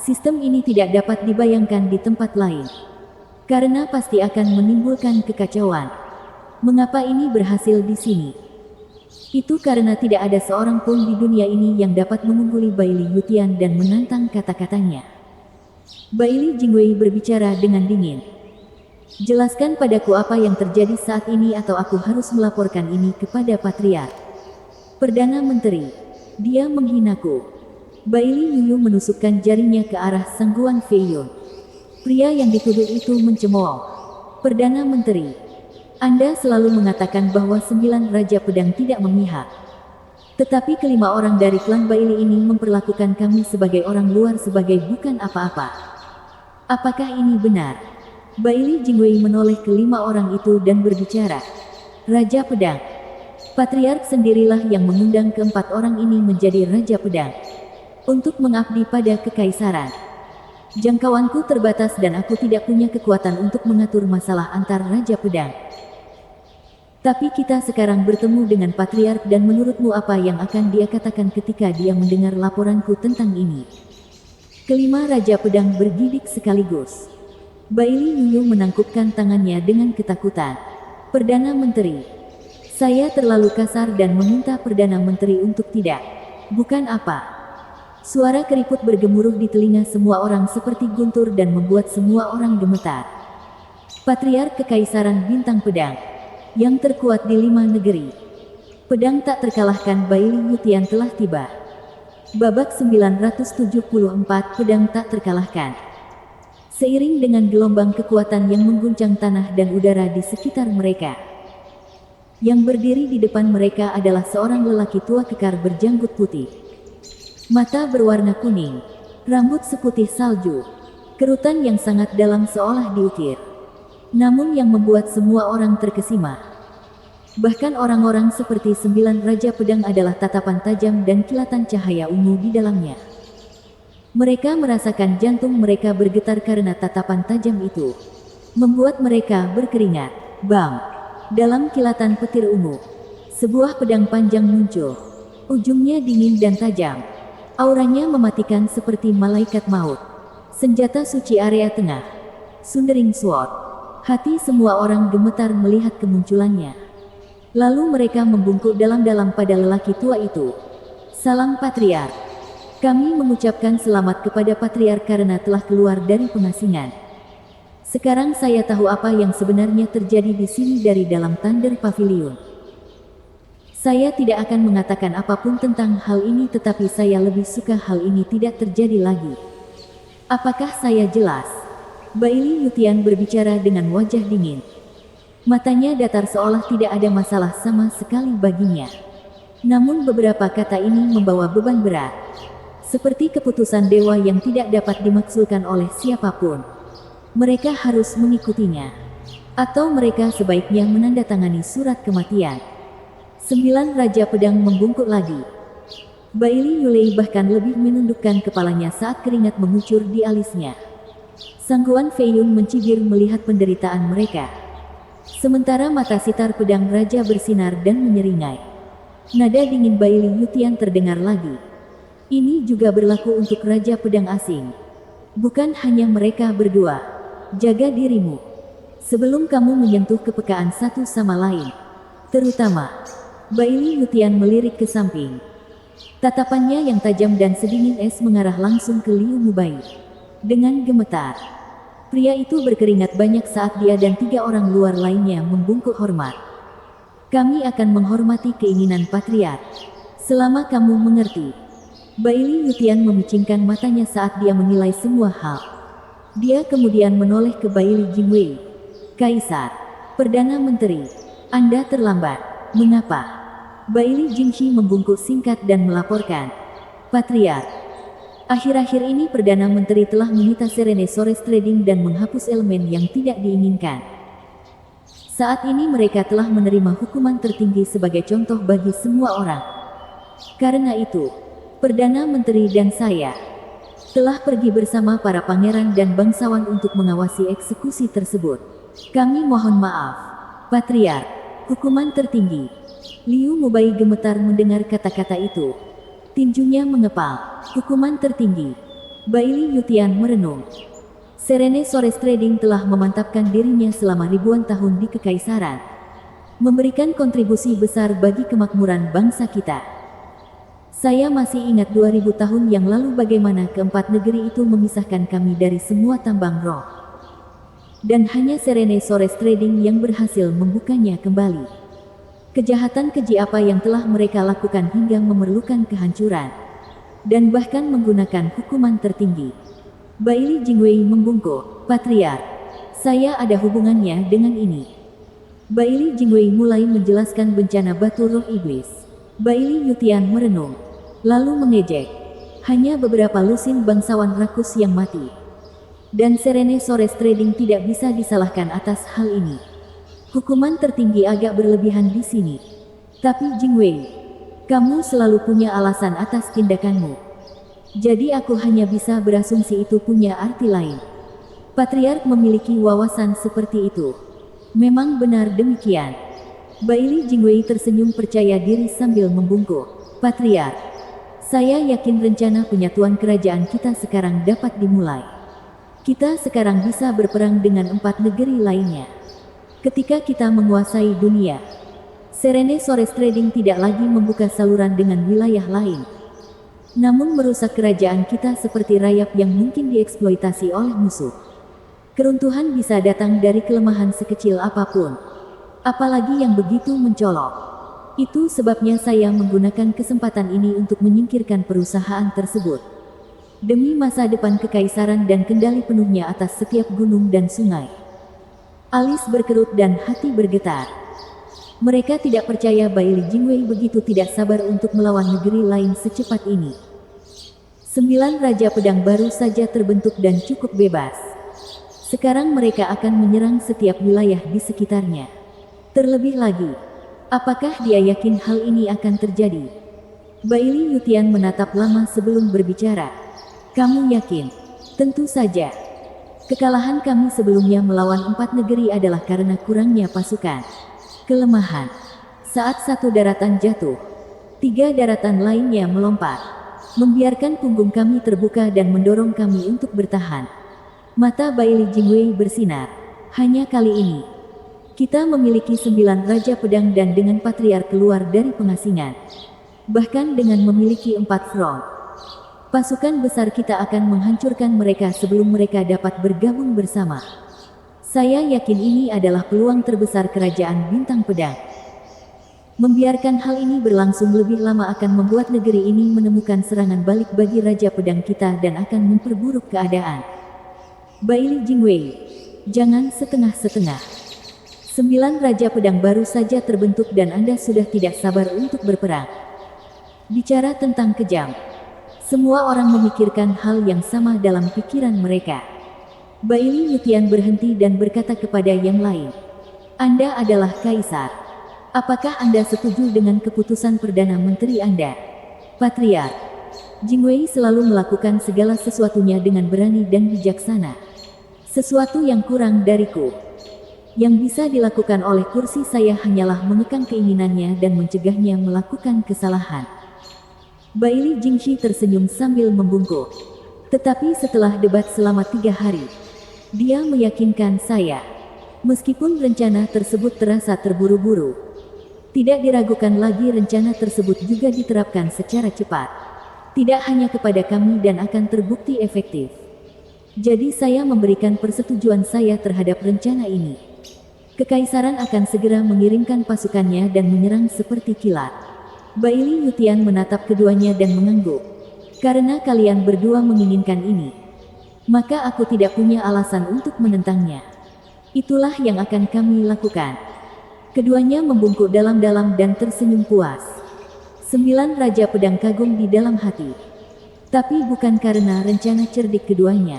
Sistem ini tidak dapat dibayangkan di tempat lain. Karena pasti akan menimbulkan kekacauan. Mengapa ini berhasil di sini? Itu karena tidak ada seorang pun di dunia ini yang dapat mengungguli Baili Yutian dan menantang kata-katanya. Baili Jingwei berbicara dengan dingin. Jelaskan padaku apa yang terjadi saat ini atau aku harus melaporkan ini kepada Patriark. Perdana Menteri, dia menghinaku. Baili Yuyu menusukkan jarinya ke arah Sangguan Feiyun. Pria yang dituduh itu mencemooh. Perdana Menteri, Anda selalu mengatakan bahwa 9 Raja Pedang tidak memihak. Tetapi kelima orang dari klan Baili ini memperlakukan kami sebagai orang luar sebagai bukan apa-apa. Apakah ini benar? Baili Jingwei menoleh ke 5 orang itu dan berbicara. Raja Pedang. Patriark sendirilah yang mengundang keempat orang ini menjadi Raja Pedang. Untuk mengabdi pada kekaisaran. Jangkauanku terbatas dan aku tidak punya kekuatan untuk mengatur masalah antar Raja Pedang. Tapi kita sekarang bertemu dengan Patriark dan menurutmu apa yang akan dia katakan ketika dia mendengar laporanku tentang ini? Kelima Raja Pedang bergidik sekaligus. Baili Yuyu menangkupkan tangannya dengan ketakutan. Perdana Menteri, saya terlalu kasar dan meminta Perdana Menteri untuk tidak. Bukan apa. Suara keriput bergemuruh di telinga semua orang seperti guntur dan membuat semua orang gemetar. Patriark Kekaisaran Bintang Pedang, yang terkuat di 5 negeri. Pedang tak terkalahkan Baili Yutian telah tiba. Babak 974 pedang tak terkalahkan. Seiring dengan gelombang kekuatan yang mengguncang tanah dan udara di sekitar mereka. Yang berdiri di depan mereka adalah seorang lelaki tua kekar berjanggut putih. Mata berwarna kuning, rambut seputih salju, kerutan yang sangat dalam seolah diukir. Namun yang membuat semua orang terkesima. Bahkan orang-orang seperti 9 Raja Pedang adalah tatapan tajam dan kilatan cahaya ungu di dalamnya. Mereka merasakan jantung mereka bergetar karena tatapan tajam itu. Membuat mereka berkeringat. Bang! Dalam kilatan petir ungu, sebuah pedang panjang muncul. Ujungnya dingin dan tajam. Auranya mematikan seperti malaikat maut. Senjata suci area tengah. Sundering Sword. Hati semua orang gemetar melihat kemunculannya. Lalu mereka membungkuk dalam-dalam pada lelaki tua itu. Salam Patriark. Kami mengucapkan selamat kepada Patriark karena telah keluar dari pengasingan. Sekarang saya tahu apa yang sebenarnya terjadi di sini dari dalam Thunder Pavilion. Saya tidak akan mengatakan apapun tentang hal ini, tetapi saya lebih suka hal ini tidak terjadi lagi. Apakah saya jelas? Bailey Yutian berbicara dengan wajah dingin. Matanya datar seolah tidak ada masalah sama sekali baginya. Namun beberapa kata ini membawa beban berat. Seperti keputusan dewa yang tidak dapat dimaksulkan oleh siapapun. Mereka harus mengikutinya. Atau mereka sebaiknya menandatangani surat kematian. 9 Raja Pedang membungkuk lagi. Bailey Yulei bahkan lebih menundukkan kepalanya saat keringat mengucur di alisnya. Sangguan Feiyun mencibir melihat penderitaan mereka. Sementara mata sitar pedang raja bersinar dan menyeringai. Nada dingin Bailey Yutian terdengar lagi. Ini juga berlaku untuk Raja Pedang asing. Bukan hanya mereka berdua. Jaga dirimu. Sebelum kamu menyentuh kepekaan satu sama lain. Terutama. Bailey Yutian melirik ke samping. Tatapannya yang tajam dan sedingin es mengarah langsung ke Liu Mubai. Dengan gemetar. Pria itu berkeringat banyak saat dia dan 3 orang luar lainnya membungkuk hormat. Kami akan menghormati keinginan Patriark. Selama kamu mengerti. Bailey Yutian memicingkan matanya saat dia menilai semua hal. Dia kemudian menoleh ke Bailey Jingwei. Kaisar. Perdana Menteri. Anda terlambat. Mengapa? Bailey Jingshi membungkuk singkat dan melaporkan. Patriark. Akhir-akhir ini Perdana Menteri telah menyita Serene Forest Trading dan menghapus elemen yang tidak diinginkan. Saat ini mereka telah menerima hukuman tertinggi sebagai contoh bagi semua orang. Karena itu, Perdana Menteri dan saya telah pergi bersama para pangeran dan bangsawan untuk mengawasi eksekusi tersebut. Kami mohon maaf. Patriark, hukuman tertinggi. Liu Mubai gemetar mendengar kata-kata itu. Tinjunya mengepal. Hukuman tertinggi. Bailey Yutian merenung. Serene Forest Trading telah memantapkan dirinya selama ribuan tahun di Kekaisaran. Memberikan kontribusi besar bagi kemakmuran bangsa kita. Saya masih ingat 2000 tahun yang lalu bagaimana keempat negeri itu memisahkan kami dari semua tambang roh. Dan hanya Serene Forest Trading yang berhasil membukanya kembali. Kejahatan keji apa yang telah mereka lakukan hingga memerlukan kehancuran. Dan bahkan menggunakan hukuman tertinggi. Bailey Jingwei membungkuk. Patriark, saya ada hubungannya dengan ini. Bailey Jingwei mulai menjelaskan bencana batu roh iblis. Bailey Yutian merenung. Lalu mengejek. Hanya beberapa lusin bangsawan rakus yang mati. Dan Serene Forest Trading tidak bisa disalahkan atas hal ini. Hukuman tertinggi agak berlebihan di sini. Tapi Jingwei, kamu selalu punya alasan atas tindakanmu. Jadi aku hanya bisa berasumsi itu punya arti lain. Patriark memiliki wawasan seperti itu. Memang benar demikian. Bailey Jingwei tersenyum percaya diri sambil membungkuk. Patriark, saya yakin rencana penyatuan kerajaan kita sekarang dapat dimulai. Kita sekarang bisa berperang dengan 4 negeri lainnya. Ketika kita menguasai dunia, Serene Forest Trading tidak lagi membuka saluran dengan wilayah lain. Namun merusak kerajaan kita seperti rayap yang mungkin dieksploitasi oleh musuh. Keruntuhan bisa datang dari kelemahan sekecil apapun. Apalagi yang begitu mencolok. Itu sebabnya saya menggunakan kesempatan ini untuk menyingkirkan perusahaan tersebut. Demi masa depan kekaisaran dan kendali penuhnya atas setiap gunung dan sungai. Alis berkerut dan hati bergetar. Mereka tidak percaya Bailey Jingwei begitu tidak sabar untuk melawan negeri lain secepat ini. 9 Raja Pedang baru saja terbentuk dan cukup bebas. Sekarang mereka akan menyerang setiap wilayah di sekitarnya. Terlebih lagi, Apakah dia yakin hal ini akan terjadi? Baili Yutian menatap lama sebelum berbicara. Kamu yakin? Tentu saja. Kekalahan kami sebelumnya melawan 4 negeri adalah karena kurangnya pasukan. Kelemahan. Saat satu daratan jatuh, 3 daratan lainnya melompat, membiarkan punggung kami terbuka dan mendorong kami untuk bertahan. Mata Baili Jingwei bersinar. Hanya kali ini, kita memiliki 9 Raja Pedang dan dengan Patriark keluar dari pengasingan. Bahkan dengan memiliki 4 front, pasukan besar kita akan menghancurkan mereka sebelum mereka dapat bergabung bersama. Saya yakin ini adalah peluang terbesar Kerajaan Bintang Pedang. Membiarkan hal ini berlangsung lebih lama akan membuat negeri ini menemukan serangan balik bagi Raja Pedang kita dan akan memperburuk keadaan. Baili Jingwei, jangan setengah-setengah. 9 Raja Pedang baru saja terbentuk dan Anda sudah tidak sabar untuk berperang. Bicara tentang kejam, semua orang memikirkan hal yang sama dalam pikiran mereka. Baili Yutian berhenti dan berkata kepada yang lain, Anda adalah Kaisar. Apakah Anda setuju dengan keputusan Perdana Menteri Anda? Patriark Jingwei selalu melakukan segala sesuatunya dengan berani dan bijaksana. Sesuatu yang kurang dariku. Yang bisa dilakukan oleh kursi saya hanyalah mengekang keinginannya dan mencegahnya melakukan kesalahan. Baili Jingshi tersenyum sambil membungkuk. Tetapi setelah debat selama 3 hari, dia meyakinkan saya. Meskipun rencana tersebut terasa terburu-buru, tidak diragukan lagi rencana tersebut juga diterapkan secara cepat. Tidak hanya kepada kami dan akan terbukti efektif. Jadi saya memberikan persetujuan saya terhadap rencana ini. Kekaisaran akan segera mengirimkan pasukannya dan menyerang seperti kilat. Baili Yutian menatap keduanya dan mengangguk. Karena kalian berdua menginginkan ini, maka aku tidak punya alasan untuk menentangnya. Itulah yang akan kami lakukan. Keduanya membungkuk dalam-dalam dan tersenyum puas. 9 Raja Pedang kagum di dalam hati. Tapi bukan karena rencana cerdik keduanya,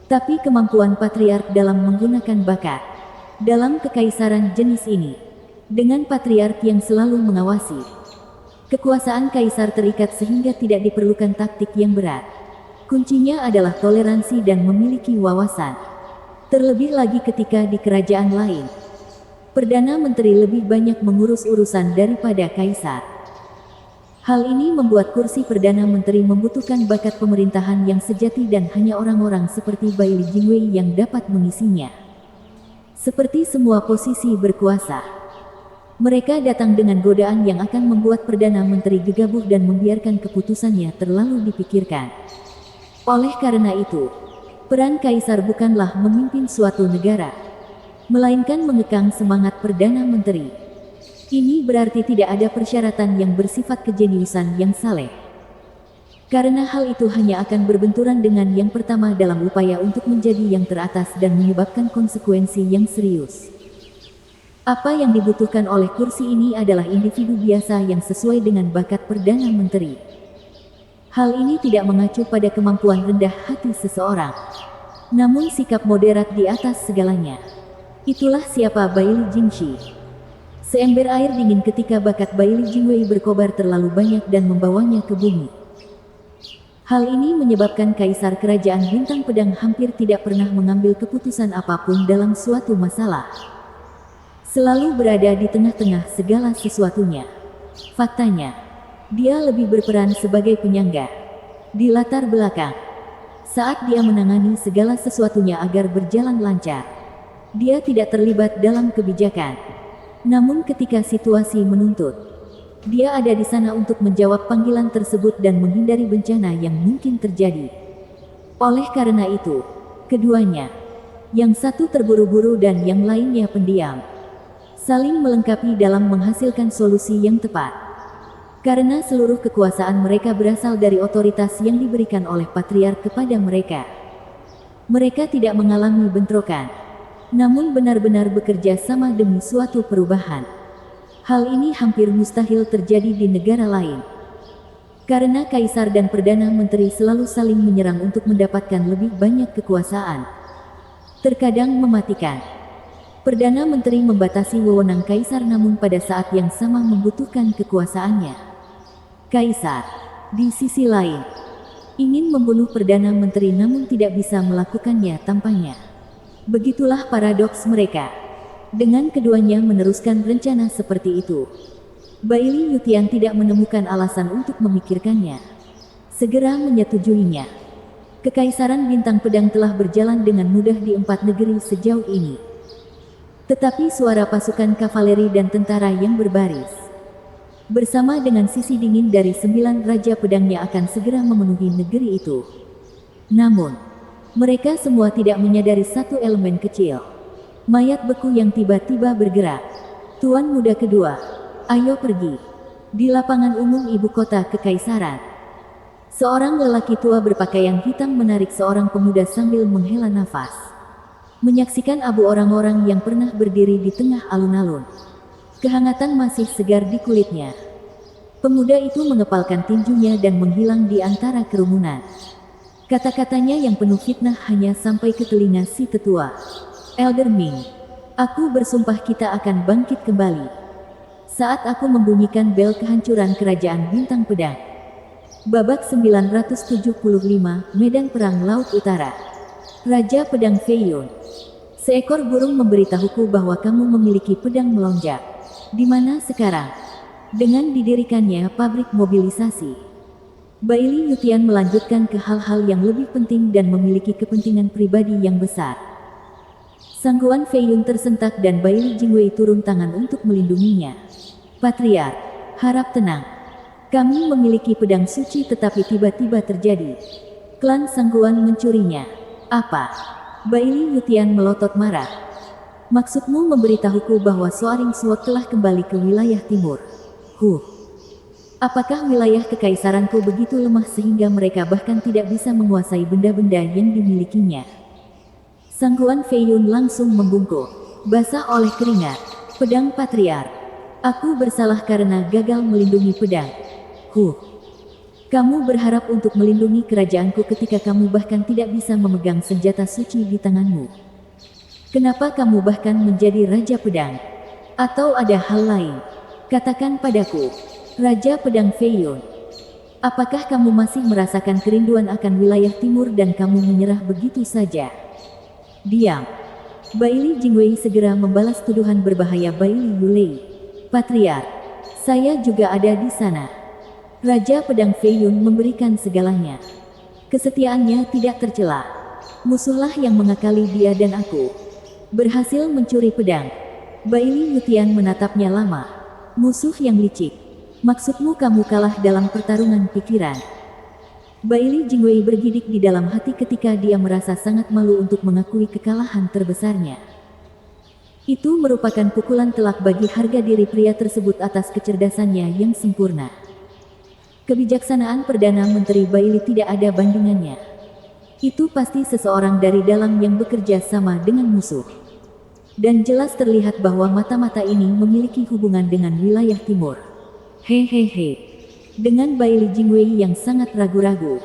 tapi kemampuan Patriark dalam menggunakan bakat. Dalam kekaisaran jenis ini, dengan Patriark yang selalu mengawasi, kekuasaan kaisar terikat sehingga tidak diperlukan taktik yang berat. Kuncinya adalah toleransi dan memiliki wawasan. Terlebih lagi ketika di kerajaan lain, Perdana Menteri lebih banyak mengurus urusan daripada kaisar. Hal ini membuat kursi Perdana Menteri membutuhkan bakat pemerintahan yang sejati dan hanya orang-orang seperti Baili Jingwei yang dapat mengisinya. Seperti semua posisi berkuasa, mereka datang dengan godaan yang akan membuat Perdana Menteri gegabah dan membiarkan keputusannya terlalu dipikirkan. Oleh karena itu, peran kaisar bukanlah memimpin suatu negara, melainkan mengekang semangat Perdana Menteri. Ini berarti tidak ada persyaratan yang bersifat kejeniusan yang saleh. Karena hal itu hanya akan berbenturan dengan yang pertama dalam upaya untuk menjadi yang teratas dan menyebabkan konsekuensi yang serius. Apa yang dibutuhkan oleh kursi ini adalah individu biasa yang sesuai dengan bakat Perdana Menteri. Hal ini tidak mengacu pada kemampuan rendah hati seseorang, namun sikap moderat di atas segalanya. Itulah siapa Baili Jingshi. Seember air dingin ketika bakat Baili Jingwei berkobar terlalu banyak dan membawanya ke bumi. Hal ini menyebabkan Kaisar Kerajaan Bintang Pedang hampir tidak pernah mengambil keputusan apapun dalam suatu masalah. Selalu berada di tengah-tengah segala sesuatunya. Faktanya, dia lebih berperan sebagai penyangga di latar belakang. Saat dia menangani segala sesuatunya agar berjalan lancar, dia tidak terlibat dalam kebijakan. Namun ketika situasi menuntut, dia ada di sana untuk menjawab panggilan tersebut dan menghindari bencana yang mungkin terjadi. Oleh karena itu, keduanya, yang satu terburu-buru dan yang lainnya pendiam, saling melengkapi dalam menghasilkan solusi yang tepat. Karena seluruh kekuasaan mereka berasal dari otoritas yang diberikan oleh Patriark kepada mereka. Mereka tidak mengalami bentrokan, namun benar-benar bekerja sama demi suatu perubahan. Hal ini hampir mustahil terjadi di negara lain. Karena kaisar dan perdana menteri selalu saling menyerang untuk mendapatkan lebih banyak kekuasaan. Terkadang mematikan, Perdana Menteri membatasi wewenang Kaisar namun pada saat yang sama membutuhkan kekuasaannya. Kaisar, di sisi lain, ingin membunuh Perdana Menteri namun tidak bisa melakukannya tanpanya. Begitulah paradoks mereka. Dengan keduanya meneruskan rencana seperti itu, Baili Yutian tidak menemukan alasan untuk memikirkannya. Segera menyetujuinya. Kekaisaran Bintang Pedang telah berjalan dengan mudah di 4 negeri sejauh ini. Tetapi suara pasukan kavaleri dan tentara yang berbaris, bersama dengan sisi dingin dari 9 raja pedangnya akan segera memenuhi negeri itu. Namun, mereka semua tidak menyadari satu elemen kecil. Mayat beku yang tiba-tiba bergerak. Tuan muda kedua, ayo pergi. Di lapangan umum ibu kota kekaisaran, seorang lelaki tua berpakaian hitam menarik seorang pemuda sambil menghela nafas. Menyaksikan abu orang-orang yang pernah berdiri di tengah alun-alun. Kehangatan masih segar di kulitnya. Pemuda itu mengepalkan tinjunya dan menghilang di antara kerumunan. Kata-katanya yang penuh fitnah hanya sampai ke telinga si tetua. Elder Ming, aku bersumpah kita akan bangkit kembali. Saat aku membunyikan bel kehancuran kerajaan Bintang Pedang. Babak 975, Medan Perang Laut Utara. Raja Pedang Fei Yun. Seekor burung memberitahuku bahwa kamu memiliki pedang melonjak. Di mana sekarang? Dengan didirikannya pabrik mobilisasi. Baili Yutian melanjutkan ke hal-hal yang lebih penting dan memiliki kepentingan pribadi yang besar. Sangguan Fei Yun tersentak dan Baili Jingwei turun tangan untuk melindunginya. Patriark, harap tenang. Kami memiliki pedang suci tetapi tiba-tiba terjadi. Klan Sangguan mencurinya. Apa? Baili Yutian melotot marah. Maksudmu memberitahuku bahwa Soaring Suok telah kembali ke wilayah timur? Apakah wilayah kekaisaranku begitu lemah sehingga mereka bahkan tidak bisa menguasai benda-benda yang dimilikinya? Sangguan Fei Yun langsung membungkuk, basah oleh keringat. Pedang Patriark. Aku bersalah karena gagal melindungi pedang. Kamu berharap untuk melindungi kerajaanku ketika kamu bahkan tidak bisa memegang senjata suci di tanganmu. Kenapa kamu bahkan menjadi Raja Pedang? Atau ada hal lain? Katakan padaku, Raja Pedang Fei Yun. Apakah kamu masih merasakan kerinduan akan wilayah timur dan kamu menyerah begitu saja? Diam. Baili Jingwei segera membalas tuduhan berbahaya Baili Yulei. Patriark, saya juga ada di sana. Raja Pedang Fei Yun memberikan segalanya. Kesetiaannya tidak tercela. Musuhlah yang mengakali dia dan aku. Berhasil mencuri pedang. Baili Yutian menatapnya lama. Musuh yang licik. Maksudmu kamu kalah dalam pertarungan pikiran? Baili Jingwei bergidik di dalam hati ketika dia merasa sangat malu untuk mengakui kekalahan terbesarnya. Itu merupakan pukulan telak bagi harga diri pria tersebut atas kecerdasannya yang sempurna. Kebijaksanaan Perdana Menteri Baili tidak ada bandingannya. Itu pasti seseorang dari dalam yang bekerja sama dengan musuh. Dan jelas terlihat bahwa mata-mata ini memiliki hubungan dengan wilayah timur. Hehehe. Dengan Baili Jingwei yang sangat ragu-ragu,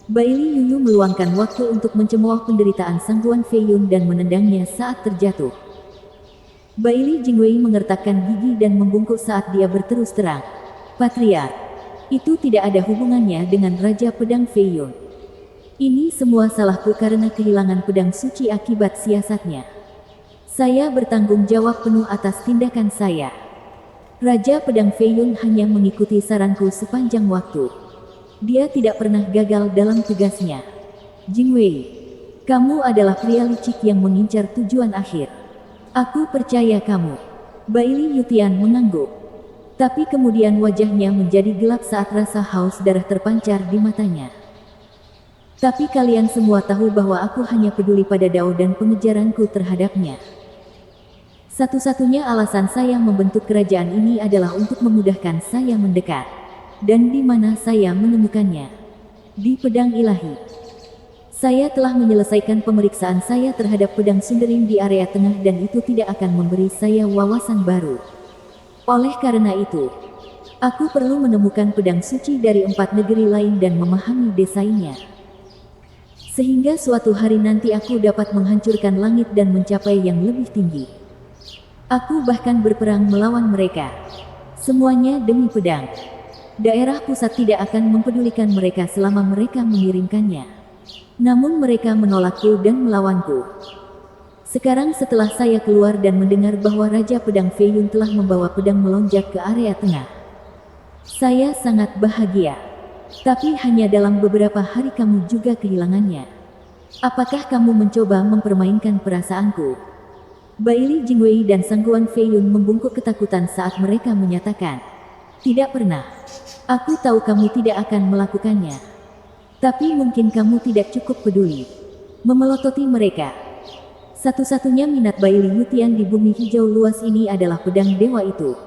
Baili Yuyu meluangkan waktu untuk mencemooh penderitaan Sangguan Fei Yun dan menendangnya saat terjatuh. Baili Jingwei mengertakkan gigi dan membungkuk saat dia berterus terang. Patriark, itu tidak ada hubungannya dengan Raja Pedang Fei Yun. Ini semua salahku karena kehilangan pedang suci akibat siasatnya. Saya bertanggung jawab penuh atas tindakan saya. Raja Pedang Fei Yun hanya mengikuti saranku sepanjang waktu. Dia tidak pernah gagal dalam tugasnya. Jingwei, kamu adalah pria licik yang mengincar tujuan akhir. Aku percaya kamu. Baili Yutian mengangguk. Tapi kemudian wajahnya menjadi gelap saat rasa haus darah terpancar di matanya. Tapi kalian semua tahu bahwa aku hanya peduli pada Dao dan pengejaranku terhadapnya. Satu-satunya alasan saya membentuk kerajaan ini adalah untuk memudahkan saya mendekat. Dan di mana saya menemukannya? Di pedang ilahi. Saya telah menyelesaikan pemeriksaan saya terhadap pedang Sunderin di area tengah dan itu tidak akan memberi saya wawasan baru. Oleh karena itu, aku perlu menemukan pedang suci dari 4 negeri lain dan memahami desainnya. Sehingga suatu hari nanti aku dapat menghancurkan langit dan mencapai yang lebih tinggi. Aku bahkan berperang melawan mereka. Semuanya demi pedang. Daerah pusat tidak akan mempedulikan mereka selama mereka mengirimkannya. Namun mereka menolakku dan melawanku. Sekarang setelah saya keluar dan mendengar bahwa Raja Pedang Feiyun telah membawa pedang melonjak ke area tengah, saya sangat bahagia. Tapi hanya dalam beberapa hari kamu juga kehilangannya. Apakah kamu mencoba mempermainkan perasaanku? Baili Jingwei dan Sangguan Feiyun membungkuk ketakutan saat mereka menyatakan, "Tidak pernah. Aku tahu kamu tidak akan melakukannya. Tapi mungkin kamu tidak cukup peduli." Memelototi mereka. Satu-satunya minat Baili Yutian di bumi hijau luas ini adalah pedang dewa itu.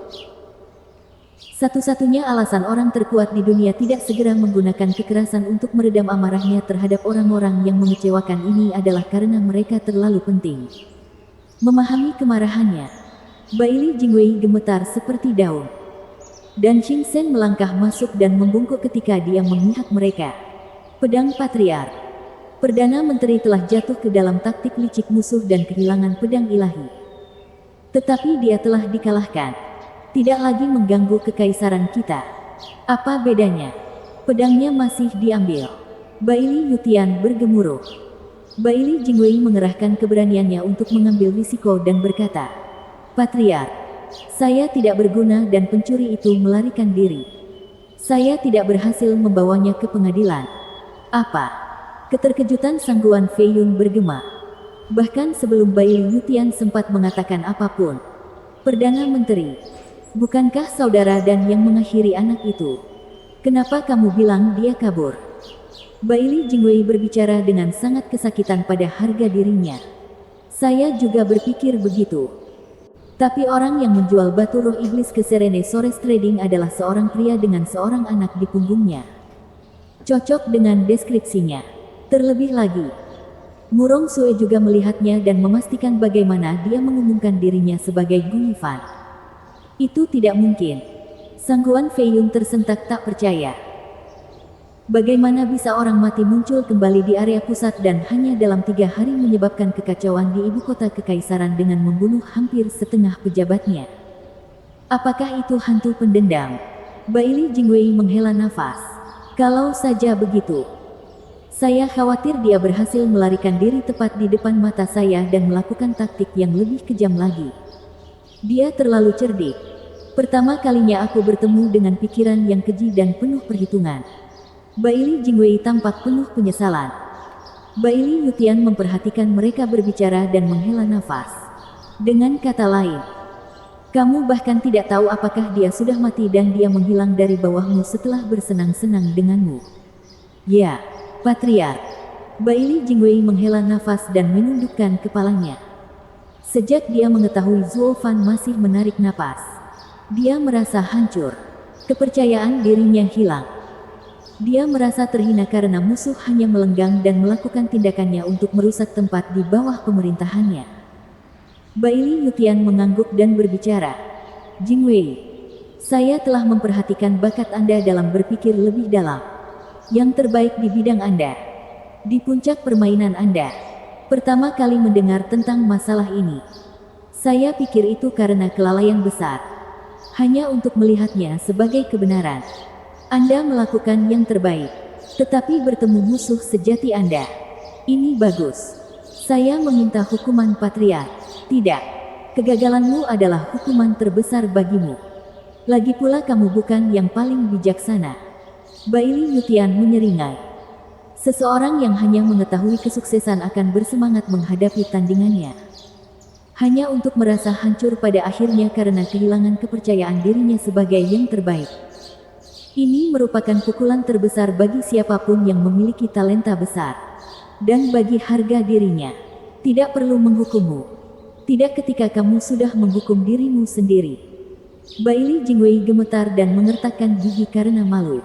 Satu-satunya alasan orang terkuat di dunia tidak segera menggunakan kekerasan untuk meredam amarahnya terhadap orang-orang yang mengecewakan ini adalah karena mereka terlalu penting. Memahami kemarahannya, Baili Jingwei gemetar seperti daun. Dan Xing Sen melangkah masuk dan membungkuk ketika dia memihak mereka. Pedang Patriark. Perdana Menteri telah jatuh ke dalam taktik licik musuh dan kehilangan pedang ilahi. Tetapi dia telah dikalahkan. Tidak lagi mengganggu kekaisaran kita. Apa bedanya? Pedangnya masih diambil. Baili Yutian bergemuruh. Baili Jingwei mengerahkan keberaniannya untuk mengambil risiko dan berkata, "Patriark, saya tidak berguna dan pencuri itu melarikan diri. Saya tidak berhasil membawanya ke pengadilan." Apa? Keterkejutan Sangguan Feiyun bergema. Bahkan sebelum Baili Yutian sempat mengatakan apapun. "Perdana Menteri, bukankah saudara dan yang mengakhiri anak itu? Kenapa kamu bilang dia kabur?" Baili Jingwei berbicara dengan sangat kesakitan pada harga dirinya. "Saya juga berpikir begitu. Tapi orang yang menjual batu roh iblis ke Serene Sores Trading adalah seorang pria dengan seorang anak di punggungnya. Cocok dengan deskripsinya. Terlebih lagi, Murong Sue juga melihatnya dan memastikan bagaimana dia mengumumkan dirinya sebagai Gui Fan. Itu tidak mungkin." Sangguan Feiyun tersentak tak percaya. Bagaimana bisa orang mati muncul kembali di area pusat dan hanya dalam 3 hari menyebabkan kekacauan di ibu kota kekaisaran dengan membunuh hampir setengah pejabatnya? Apakah itu hantu pendendam? Baili Jingwei menghela nafas. "Kalau saja begitu, saya khawatir dia berhasil melarikan diri tepat di depan mata saya dan melakukan taktik yang lebih kejam lagi. Dia terlalu cerdik. Pertama kalinya aku bertemu dengan pikiran yang keji dan penuh perhitungan." Baili Jingwei tampak penuh penyesalan. Baili Yutian memperhatikan mereka berbicara dan menghela nafas. "Dengan kata lain, kamu bahkan tidak tahu apakah dia sudah mati dan dia menghilang dari bawahmu setelah bersenang-senang denganmu." "Ya, Patriark." Baili Jingwei menghela nafas dan menundukkan kepalanya. Sejak dia mengetahui Zuo Fan masih menarik napas, dia merasa hancur. Kepercayaan dirinya hilang. Dia merasa terhina karena musuh hanya melenggang dan melakukan tindakannya untuk merusak tempat di bawah pemerintahannya. Baili Yutian mengangguk dan berbicara, "Jingwei, saya telah memperhatikan bakat Anda dalam berpikir lebih dalam. Yang terbaik di bidang Anda. Di puncak permainan Anda. Pertama kali mendengar tentang masalah ini. Saya pikir itu karena kelalaian besar. Hanya untuk melihatnya sebagai kebenaran. Anda melakukan yang terbaik. Tetapi bertemu musuh sejati Anda. Ini bagus. Saya meminta hukuman Patriark." "Tidak. Kegagalanmu adalah hukuman terbesar bagimu. Lagi pula kamu bukan yang paling bijaksana." Baili Yutian menyeringai. Seseorang yang hanya mengetahui kesuksesan akan bersemangat menghadapi tandingannya. Hanya untuk merasa hancur pada akhirnya karena kehilangan kepercayaan dirinya sebagai yang terbaik. Ini merupakan pukulan terbesar bagi siapapun yang memiliki talenta besar. Dan bagi harga dirinya. Tidak perlu menghukummu. Tidak ketika kamu sudah menghukum dirimu sendiri. Baili Jingwei gemetar dan mengertakkan gigi karena malu.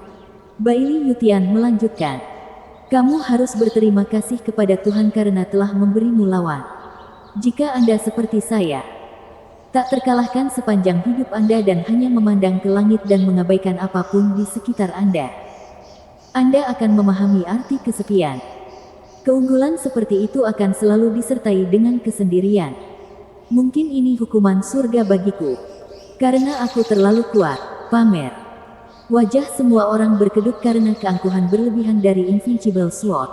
Baili Yutian melanjutkan, "Kamu harus berterima kasih kepada Tuhan karena telah memberimu lawan. Jika Anda seperti saya, tak terkalahkan sepanjang hidup Anda dan hanya memandang ke langit dan mengabaikan apapun di sekitar Anda, Anda akan memahami arti kesepian. Keunggulan seperti itu akan selalu disertai dengan kesendirian. Mungkin ini hukuman surga bagiku. Karena aku terlalu kuat, pamer. Wajah semua orang berkedut karena keangkuhan berlebihan dari Invincible Sword.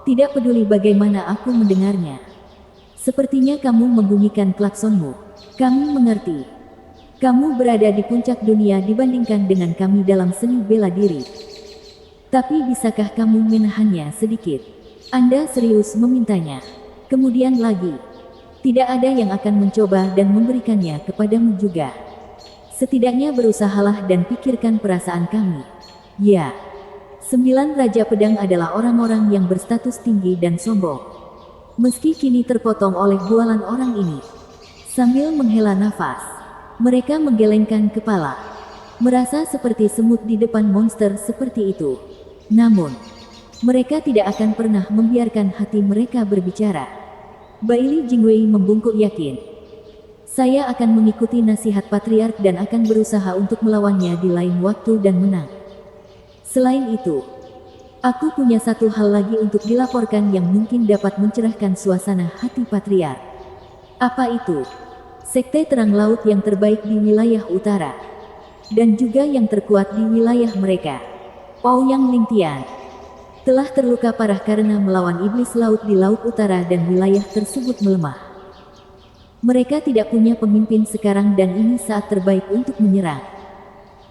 Tidak peduli bagaimana aku mendengarnya. Sepertinya kamu membunyikan klaksonmu. Kami mengerti. Kamu berada di puncak dunia dibandingkan dengan kami dalam seni bela diri. Tapi bisakah kamu menahannya sedikit? Anda serius memintanya. Kemudian lagi. Tidak ada yang akan mencoba dan memberikannya kepadamu juga. Setidaknya berusahalah dan pikirkan perasaan kami. Ya. 9 Raja Pedang adalah orang-orang yang berstatus tinggi dan sombong. Meski kini terpotong oleh bualan orang ini. Sambil menghela nafas, mereka menggelengkan kepala. Merasa seperti semut di depan monster seperti itu. Namun, mereka tidak akan pernah membiarkan hati mereka berbicara. Baili Jingwei membungkuk yakin. Saya akan mengikuti nasihat Patriark dan akan berusaha untuk melawannya di lain waktu dan menang. Selain itu, aku punya satu hal lagi untuk dilaporkan yang mungkin dapat mencerahkan suasana hati Patriark. Apa itu? Sekte Terang Laut yang terbaik di wilayah utara. Dan juga yang terkuat di wilayah mereka. Ouyang Lingtian telah terluka parah karena melawan iblis laut di laut utara dan wilayah tersebut melemah. Mereka tidak punya pemimpin sekarang dan ini saat terbaik untuk menyerang.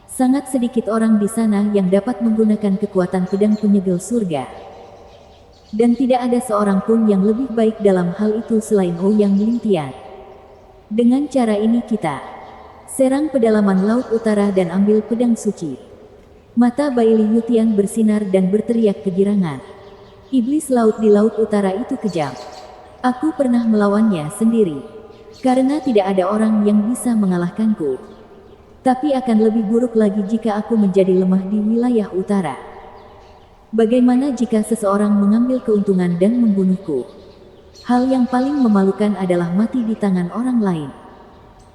Sangat sedikit orang di sana yang dapat menggunakan kekuatan pedang penyegel surga. Dan tidak ada seorang pun yang lebih baik dalam hal itu selain Ouyang Lingtian. Dengan cara ini kita serang pedalaman laut utara dan ambil pedang suci. Mata Baili Yutian bersinar dan berteriak kegirangan. Iblis laut di laut utara itu kejam. Aku pernah melawannya sendiri. Karena tidak ada orang yang bisa mengalahkanku. Tapi akan lebih buruk lagi jika aku menjadi lemah di wilayah utara. Bagaimana jika seseorang mengambil keuntungan dan membunuhku? Hal yang paling memalukan adalah mati di tangan orang lain.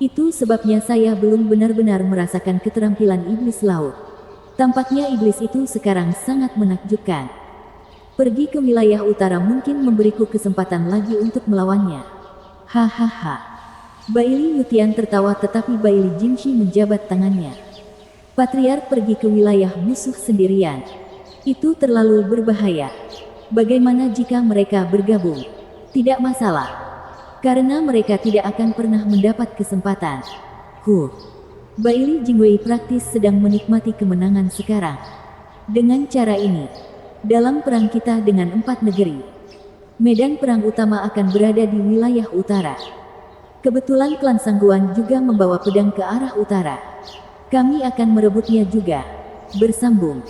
Itu sebabnya saya belum benar-benar merasakan keterampilan iblis laut. Tampaknya iblis itu sekarang sangat menakjubkan. Pergi ke wilayah utara mungkin memberiku kesempatan lagi untuk melawannya. Hahaha. Baili Yutian tertawa tetapi Baili Jingshi menjabat tangannya. Patriark pergi ke wilayah musuh sendirian. Itu terlalu berbahaya. Bagaimana jika mereka bergabung? Tidak masalah. Karena mereka tidak akan pernah mendapat kesempatan. Baili Jingwei praktis sedang menikmati kemenangan sekarang. Dengan cara ini, dalam perang kita dengan 4 negeri, medan perang utama akan berada di wilayah utara. Kebetulan klan Sangguan juga membawa pedang ke arah utara. Kami akan merebutnya juga. Bersambung.